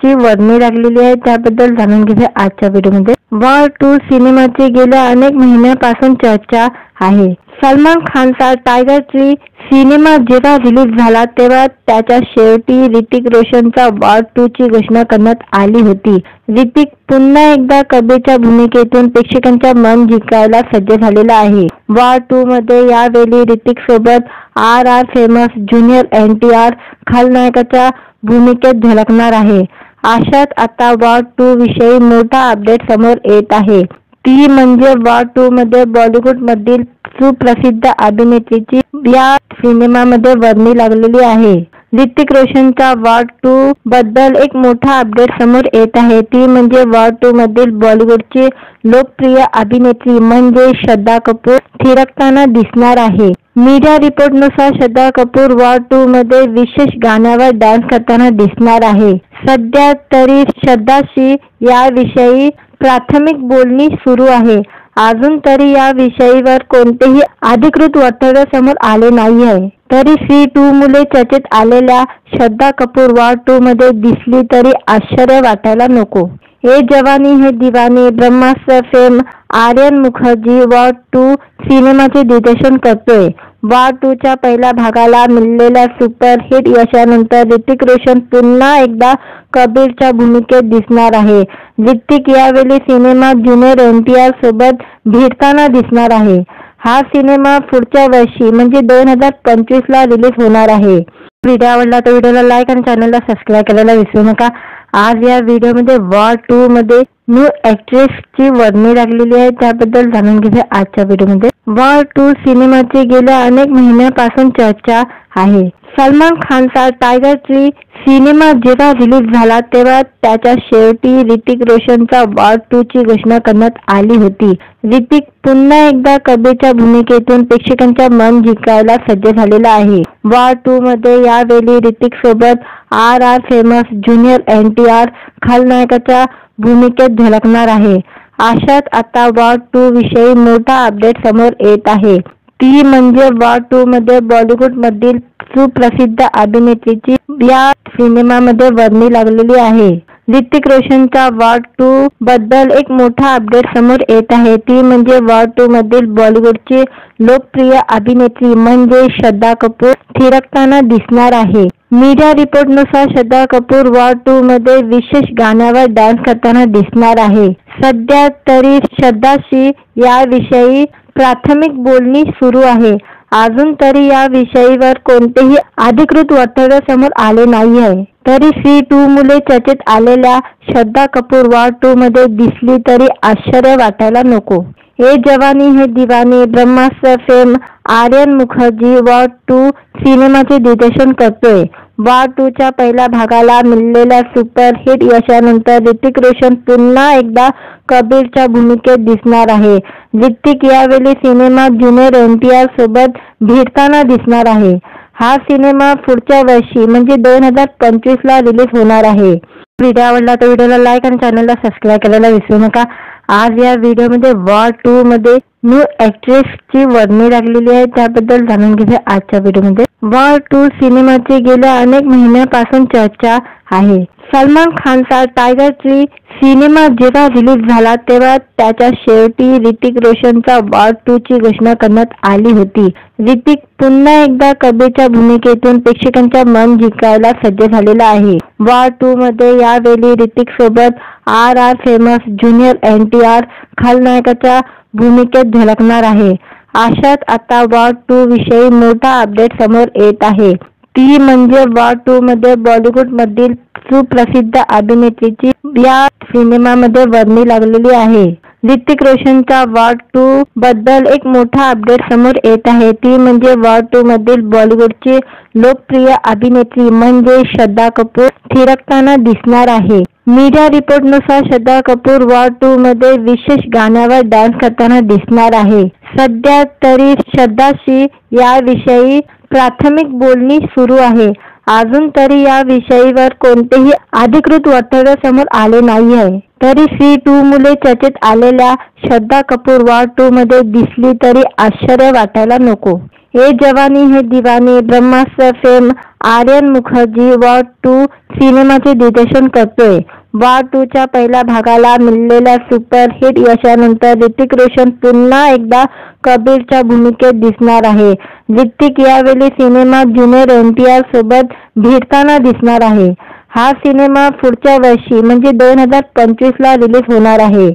ची वर्णी लागलेली आहे, त्याबद्दल जाणून घेऊया आजच्या व्हिडिओमध्ये. वॉर 2 सिनेमाची गेल्या अनेक महिन्यापासून चर्चा आहे. सलमान खानचा टायगर 3 सिनेमा जेव्हा रिलीज झाला तेव्हा त्याच्या शेवटी ऋतिक रोशनचा वॉर 2 ची घोषणा करण्यात आली होती. ऋतिक पुन्हा एकदा कबीरच्या भूमिकेतून प्रेक्षकांच्या मन जिंकायला सज्ज झालेला आहे. वॉर 2 मध्ये यावेळी ऋतिक सोबत RR फेमस ज्युनियर NTR खलनायकाच्या भूमिकेत झळकणार आहे. अशात आता वॉर 2 विषयी मोठा अपडेट समोर येत आहे. ती म्हणजे वॉर 2 मध्ये बॉलिवूड मधील सुप्रसिद्ध अभिनेत्रीची या सिनेमामध्ये वर्णी लागलेली आहे. ऋतिक रोशनच्या वॉर 2 बद्दल एक मोठा अपडेट समोर येत आहे. ती म्हणजे वॉर 2 मधील बॉलिवूडची लोकप्रिय अभिनेत्री म्हणजे श्रद्धा कपूर थिरकताना दिसणार आहे. मीडिया रिपोर्टनुसार श्रद्धा कपूर वॉर 2 मध्ये विशेष गाण्यावर डान्स करताना दिसणार आहे. सध्या तरी श्रद्धाशी याविषयी प्राथमिक बोलणी सुरू आहे. अजून तरी या विषयीवर कोणतेही अधिकृत वक्तव्य समोर आले नाही आहे. तरी सी 2 मुले चर्चेत आलेल्या श्रद्धा कपूर वॉर 2 मध्ये दिसली तरी आश्चर्य वाटायला नको. ए जवानी है दीवानी ब्रह्मास्त्र फेम आर्यन मुखर्जी वॉर 2 सिनेमाचे दिग्दर्शन करतोय. वॉर 2 च्या पहिल्या भागाला मिळालेल्या सुपरहिट यशानंतर ऋतिक रोशन पुन्हा एकदा कबीरच्या भूमिकेत दिसणार आहे. ऋतिक यावेळी सिनेमात ज्युनियर NTR सोबत भिडताना दिसणार आहे. हा सिनेमा पुढच्या वर्षी म्हणजे 2025 ला रिलीज होणार आहे. व्हिडिओ आवडला तर व्हिडिओला लाईक आणि चॅनलला सबस्क्राईब करायला विसरू नका. आज या व्हिडिओमध्ये वॉर 2 मध्ये न्यू ची वर्णी लागलेली आहे, त्याबद्दल जाणून घेऊया आजच्या व्हिडिओमध्ये. वॉर 2 सिनेमाची गेल्या अनेक महिन्यापासून चर्चा आहे. सलमान खानचा टायगर 3 सिनेमा जेव्हा रिलीज झाला तेव्हा त्याच्या शेवटी ऋतिक रोशनचा वॉर 2 ची घोषणा करण्यात आली होती. ऋतिक पुन्हा एकदा कबीरच्या भूमिकेतून प्रेक्षकांच्या मन जिंकायला सज्ज झालेला आहे. वॉर 2 मध्ये यावेळी ऋतिक सोबत RR फेमस ज्युनियर NTR खलनायकाच्या भूमिकेत झळकणार आहे. अशात आता वॉर 2 विषयी मोठा अपडेट समोर येत आहे. ती म्हणजे वॉर 2 मध्ये बॉलिवूड मधील सुप्रसिद्ध अभिनेत्रीची या सिनेमामध्ये वर्णी लागलेली आहे. ऋतिक रोशनच्या वॉर 2 बद्दल एक मोठा अपडेट समोर येत आहे. ती म्हणजे वॉर 2 मधील बॉलिवूडची लोकप्रिय अभिनेत्री म्हणजे श्रद्धा कपूर थिरकताना दिसणार आहे. मीडिया रिपोर्टनुसार श्रद्धा कपूर वॉर 2 मध्ये विशेष गाण्यावर डान्स करताना दिसणार आहे. सध्या तरी श्रद्धाशी याविषयी प्राथमिक बोलणी सुरू आहे. अजून तरी या विषयीवर कोणतेही अधिकृत वक्तव्य समोर आले नाही आहे. तरी सी 2 मुले चर्चेत आलेल्या श्रद्धा कपूर वॉर 2 मध्ये दिसली तरी आश्चर्य वाटायला नको. ए जवानी है दीवानी ब्रह्मास्त्र फेम आर्यन मुखर्जी वॉर 2 सिनेमाचे दिग्दर्शन करतोय. वॉर 2 च्या पहिल्या भागाला मिळालेल्या सुपरहिट यशानंतर ऋतिक रोशन पुन्हा एकदा कबीरच्या भूमिकेत दिसणार आहे. ऋतिक यावेळी सिनेमात ज्युनियर NTR सोबत भिडताना दिसणार आहे. हा सिनेमा पुढच्या वर्षी म्हणजे 2025 ला रिलीज होणार आहे. व्हिडिओ आवडला तर व्हिडिओला लाईक आणि चॅनलला सबस्क्राईब करायला विसरू नका. आज या व्हिडिओमध्ये वॉर 2 मध्ये न्यू ची वर्णी लागलेली आहे, त्याबद्दल जाणून घेऊया आजच्या व्हिडिओमध्ये. वॉर 2 सिनेमाची गेल्या अनेक महिन्यापासून चर्चा आहे. सलमान खानचा टायगर ट्री सिनेमा जेव्हा रिलीज झाला तेव्हा त्याच्या शेवटी ऋतिक रोशनचा वॉर 2 ची घोषणा करण्यात आली होती. ऋतिक पुन्हा एकदा कबीरच्या भूमिकेतून प्रेक्षकांच्या मन जिंकायला सज्ज झालेला आहे. वॉर 2 मध्ये यावेळी ऋतिक सोबत RR फेमस ज्युनियर NTR खलनायकाच्या भूमिकेत झळकणार आहे. अशात आता वॉर 2 विषयी मोठा अपडेट समोर येत आहे. ती म्हणजे वॉर 2 मध्ये बॉलिवूड मधील सुप्रसिद्ध अभिनेत्रीची या सिनेमामध्ये वर्णी लागलेली आहे. ऋतिक रोशनच्या वॉर 2 बद्दल एक मोठा अपडेट समोर येत आहे. ती म्हणजे वॉर 2 मधील बॉलिवूडची लोकप्रिय अभिनेत्री म्हणजे श्रद्धा कपूर थिरकताना दिसणार आहे. मीडिया रिपोर्टनुसार श्रद्धा कपूर वॉर 2 मध्ये विशेष गाण्यावर डान्स करताना दिसणार आहे. सध्या तरी श्रद्धाशी याविषयी प्राथमिक बोलणी सुरू आहे. अजून तरी या विषयीवर कोणतेही अधिकृत वक्तव्य समोर आले नाही आहे. तरी सी 2 मुले चर्चेत आलेल्या श्रद्धा कपूर वॉर 2 मध्ये दिसली तरी आश्चर्य वाटायला नको. ए जवानी है दीवानी ब्रह्मास्त्र फेम आर्यन मुखर्जी वॉर 2 सिनेमाचे दिग्दर्शन करतोय. वॉर 2 च्या पहिल्या भागाला मिळालेल्या सुपरहिट यशानंतर ऋतिक रोशन पुन्हा एकदा कबीरच्या भूमिकेत दिसणार आहे. ऋतिक यावेळी सिनेमात ज्युनियर NTR सोबत भिडताना दिसणार आहे. हा सिनेमा पुढच्या वर्षी म्हणजे 2025 ला रिलीज होणार आहे.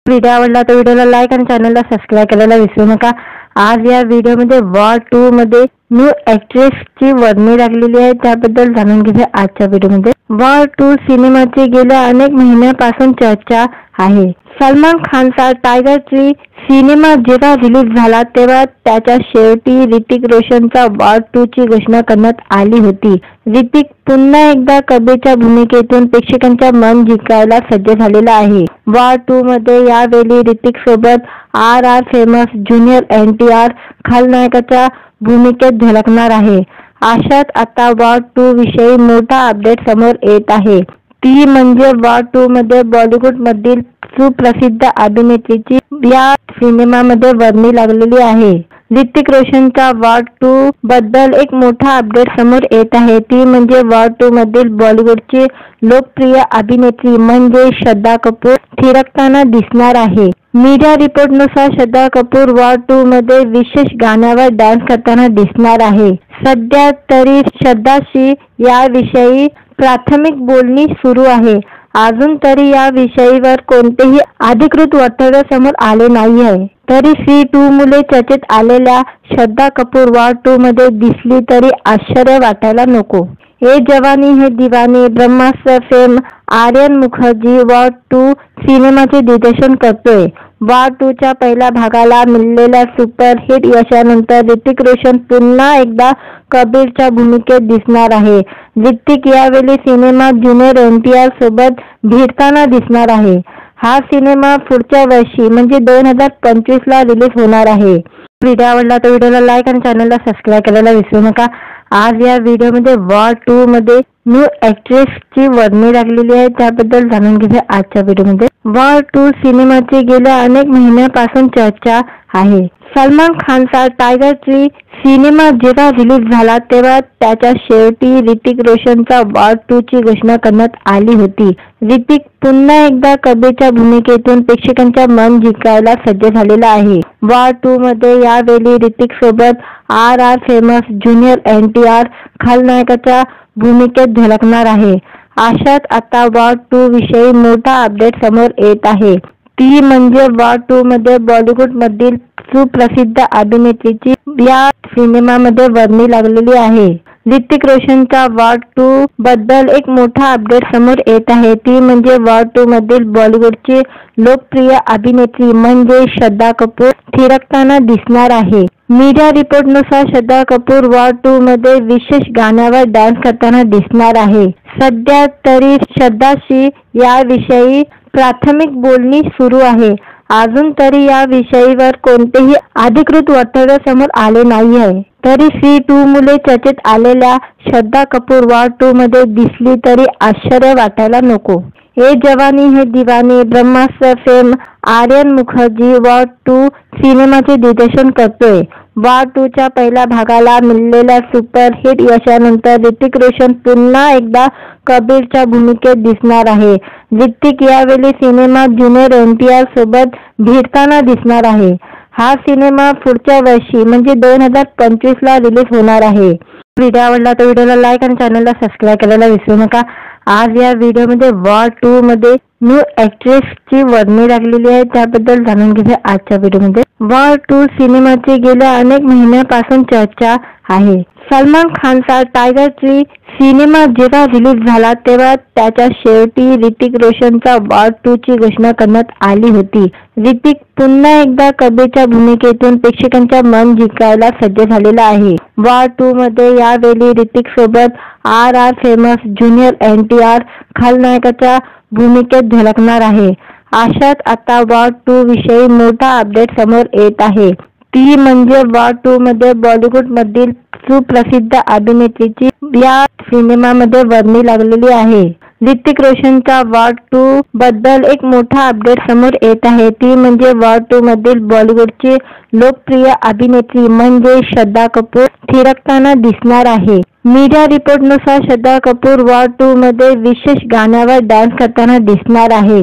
व्हिडिओ आवडला तर व्हिडिओला लाईक आणि चॅनलला सबस्क्राईब करायला विसरू नका. आज या व्हिडिओमध्ये वॉर 2 मध्ये न्यू ची वर्णी लागलेली आहे, त्याबद्दल जाणून घेऊया आजच्या व्हिडिओमध्ये. वॉर 2 सिनेमाची गेल्या अनेक महिन्यापासून चर्चा आहे. सलमान खानचा टायगर ट्री सिनेमा जेव्हा रिलीज झाला तेव्हा त्याच्या शेवटी ऋतिक रोशनचा वॉर 2 ची घोषणा करण्यात आली होती. ऋतिक पुन्हा एकदा कबीरच्या भूमिकेतून प्रेक्षकांच्या मन जिंकायला सज्ज झालेला आहे. वॉर 2 मध्ये यावेळी ऋतिक सोबत RR फेमस ज्युनियर NTR खलनायकाच्या भूमिकेत झळकणार आहे. अशात आता वॉर 2 विषयी मोठा अपडेट समोर येत आहे. ती म्हणजे वॉर 2 मध्ये बॉलिवूड मधील सुप्रसिद्ध अभिनेत्रीची या सिनेमामध्ये वर्णी लागलेली आहे. ऋतिक रोशनच्या वॉर 2 बद्दल एक मोठा अपडेट समोर येत आहे. ती म्हणजे वॉर 2 मधील बॉलिवूडची लोकप्रिय अभिनेत्री म्हणजे श्रद्धा कपूर थिरकताना दिसणार आहे. मीडिया रिपोर्टनुसार श्रद्धा कपूर वॉर 2 मध्ये विशेष गाण्यावर डान्स करताना दिसणार आहे. सध्या तरी श्रद्धाशी याविषयी प्राथमिक बोलणी सुरू आहे. अजून तरी या विषयीवर कोणतेही अधिकृत वक्तव्य समोर आले नाही आहे. तरी सी 2 मुले चर्चेत आलेल्या श्रद्धा कपूर वॉर 2 मध्ये दिसली तरी आश्चर्य वाटायला नको. ए जवानी है दीवानी ब्रह्मास्त्र फेम आर्यन मुखर्जी वॉर 2 सिनेमाचे दिग्दर्शन करतोय. वॉर 2 च्या पहिल्या भागाला मिळालेल्या सुपरहिट यशानंतर ऋतिक रोशन पुन्हा एकदा कबीरच्या भूमिकेत दिसणार आहे. ऋतिक यावेळी सिनेमात ज्युनियर NTR सोबत भिडताना दिसणार आहे. हा सिनेमा पुढच्या वर्षी म्हणजे 2025 ला रिलीज होणार आहे. व्हिडिओ आवडला तर व्हिडिओला लाईक आणि चॅनलला सबस्क्राईब करायला विसरू नका. आज या व्हिडिओमध्ये वॉर 2 मध्ये न्यू ची वर्णी लागलेली आहे, त्याबद्दल जाणून घेऊया आजच्या व्हिडिओमध्ये. वॉर 2 सिनेमाची गेल्या अनेक महिन्यापासून चर्चा आहे. सलमान खानचा टायगर 3 सिनेमा जेव्हा रिलीज झाला तेव्हा त्याच्या शेवटी ऋतिक रोशनचा वॉर 2 ची घोषणा करण्यात आली होती. ऋतिक पुन्हा एकदा कबीरच्या भूमिकेतून प्रेक्षकांच्या मन जिंकायला सज्ज झालेला आहे. वॉर 2 मध्ये यावेळी ऋतिक सोबत RR फेमस ज्युनियर NTR खलनायकाच्या भूमिकेत झळकणार आहे. अशात आता वॉर 2 विषयी मोठा अपडेट समोर येत आहे. ती म्हणजे वॉर 2 मध्ये बॉलिवूड मधील सुप्रसिद्ध अभिनेत्रीची या सिनेमामध्ये वर्णी लागलेली आहे. ऋतिक रोशनच्या वॉर 2 बद्दल एक मोठा अपडेट समोर येत आहे. ती म्हणजे वॉर 2 मधील बॉलिवूडची लोकप्रिय अभिनेत्री म्हणजे श्रद्धा कपूर थिरकताना दिसणार आहे. मीडिया रिपोर्टनुसार श्रद्धा कपूर वॉर 2 मध्ये विशेष गाण्यावर डान्स करताना दिसणार आहे. सध्या तरी श्रद्धाशी याविषयी प्राथमिक बोलणी सुरू आहे. अजून तरी या विषयीवर कोणतेही अधिकृत वक्तव्य समोर आले नाही आहे. तरी 2 मुले चर्चेत आलेल्या श्रद्धा कपूर वॉर 2 मध्ये दिसली तरी आश्चर्य वाटायला नको. हे जवानी है दीवानी ब्रह्मास्त्र फेम आर्यन मुखर्जी वॉर 2 सिनेमाचे दिग्दर्शन करतोय. वॉर 2 च्या पहिल्या भागाला मिळालेल्या सुपरहिट यशानंतर ऋतिक रोशन पुन्हा एकदा कबीरच्या भूमिकेत दिसणार आहे. ऋतिक यावेळी सिनेमात ज्युनियर NTR सोबत भिडताना दिसणार आहे. हा सिनेमा पुढच्या वर्षी म्हणजे 2025 ला रिलीज होणार आहे. व्हिडिओ आवडला तर व्हिडिओला लाईक आणि चॅनलला सबस्क्राईब करायला विसरू नका. आज या व्हिडिओमध्ये वॉर 2 मध्ये न्यू ची वर्णी लागलेली आहे त्याबद्दल जाणून घेऊया आजच्या व्हिडिओमध्ये. वॉर 2 सिनेमाची गेल्या अनेक महिन्यापासून चर्चा आहे. सलमान खानचा टायगर 3 सिनेमा जेव्हा रिलीज झाला तेव्हा त्याच्या शेवटी ऋतिक रोशनचा वॉर 2 ची घोषणा करण्यात आली होती. ऋतिक पुन्हा एकदा कबीरच्या भूमिकेतून प्रेक्षकांच्या मन जिंकायला सज्ज झालेला आहे. वॉर 2 मध्ये यावेळी ऋतिक सोबत RR फेमस ज्युनियर NTR खलनायकाच्या भूमिकेत झळकणार आहे. अशात आता वॉर 2 विषयी मोठा अपडेट समोर येत आहे. ती म्हणजे वॉर 2 मध्ये बॉलिवूड मधील सुप्रसिद्ध अभिनेत्रीची या सिनेमामध्ये वर्णी लागलेली आहे. ऋतिक रोशनच्या वॉर 2 बद्दल एक मोठा अपडेट समोर येत आहे. ती म्हणजे वॉर 2 मधील बॉलिवूडची लोकप्रिय अभिनेत्री म्हणजे श्रद्धा कपूर थिरकताना दिसणार आहे. मीडिया रिपोर्टनुसार श्रद्धा कपूर वॉर 2 मध्ये विशेष गाण्यावर डान्स करताना दिसणार आहे.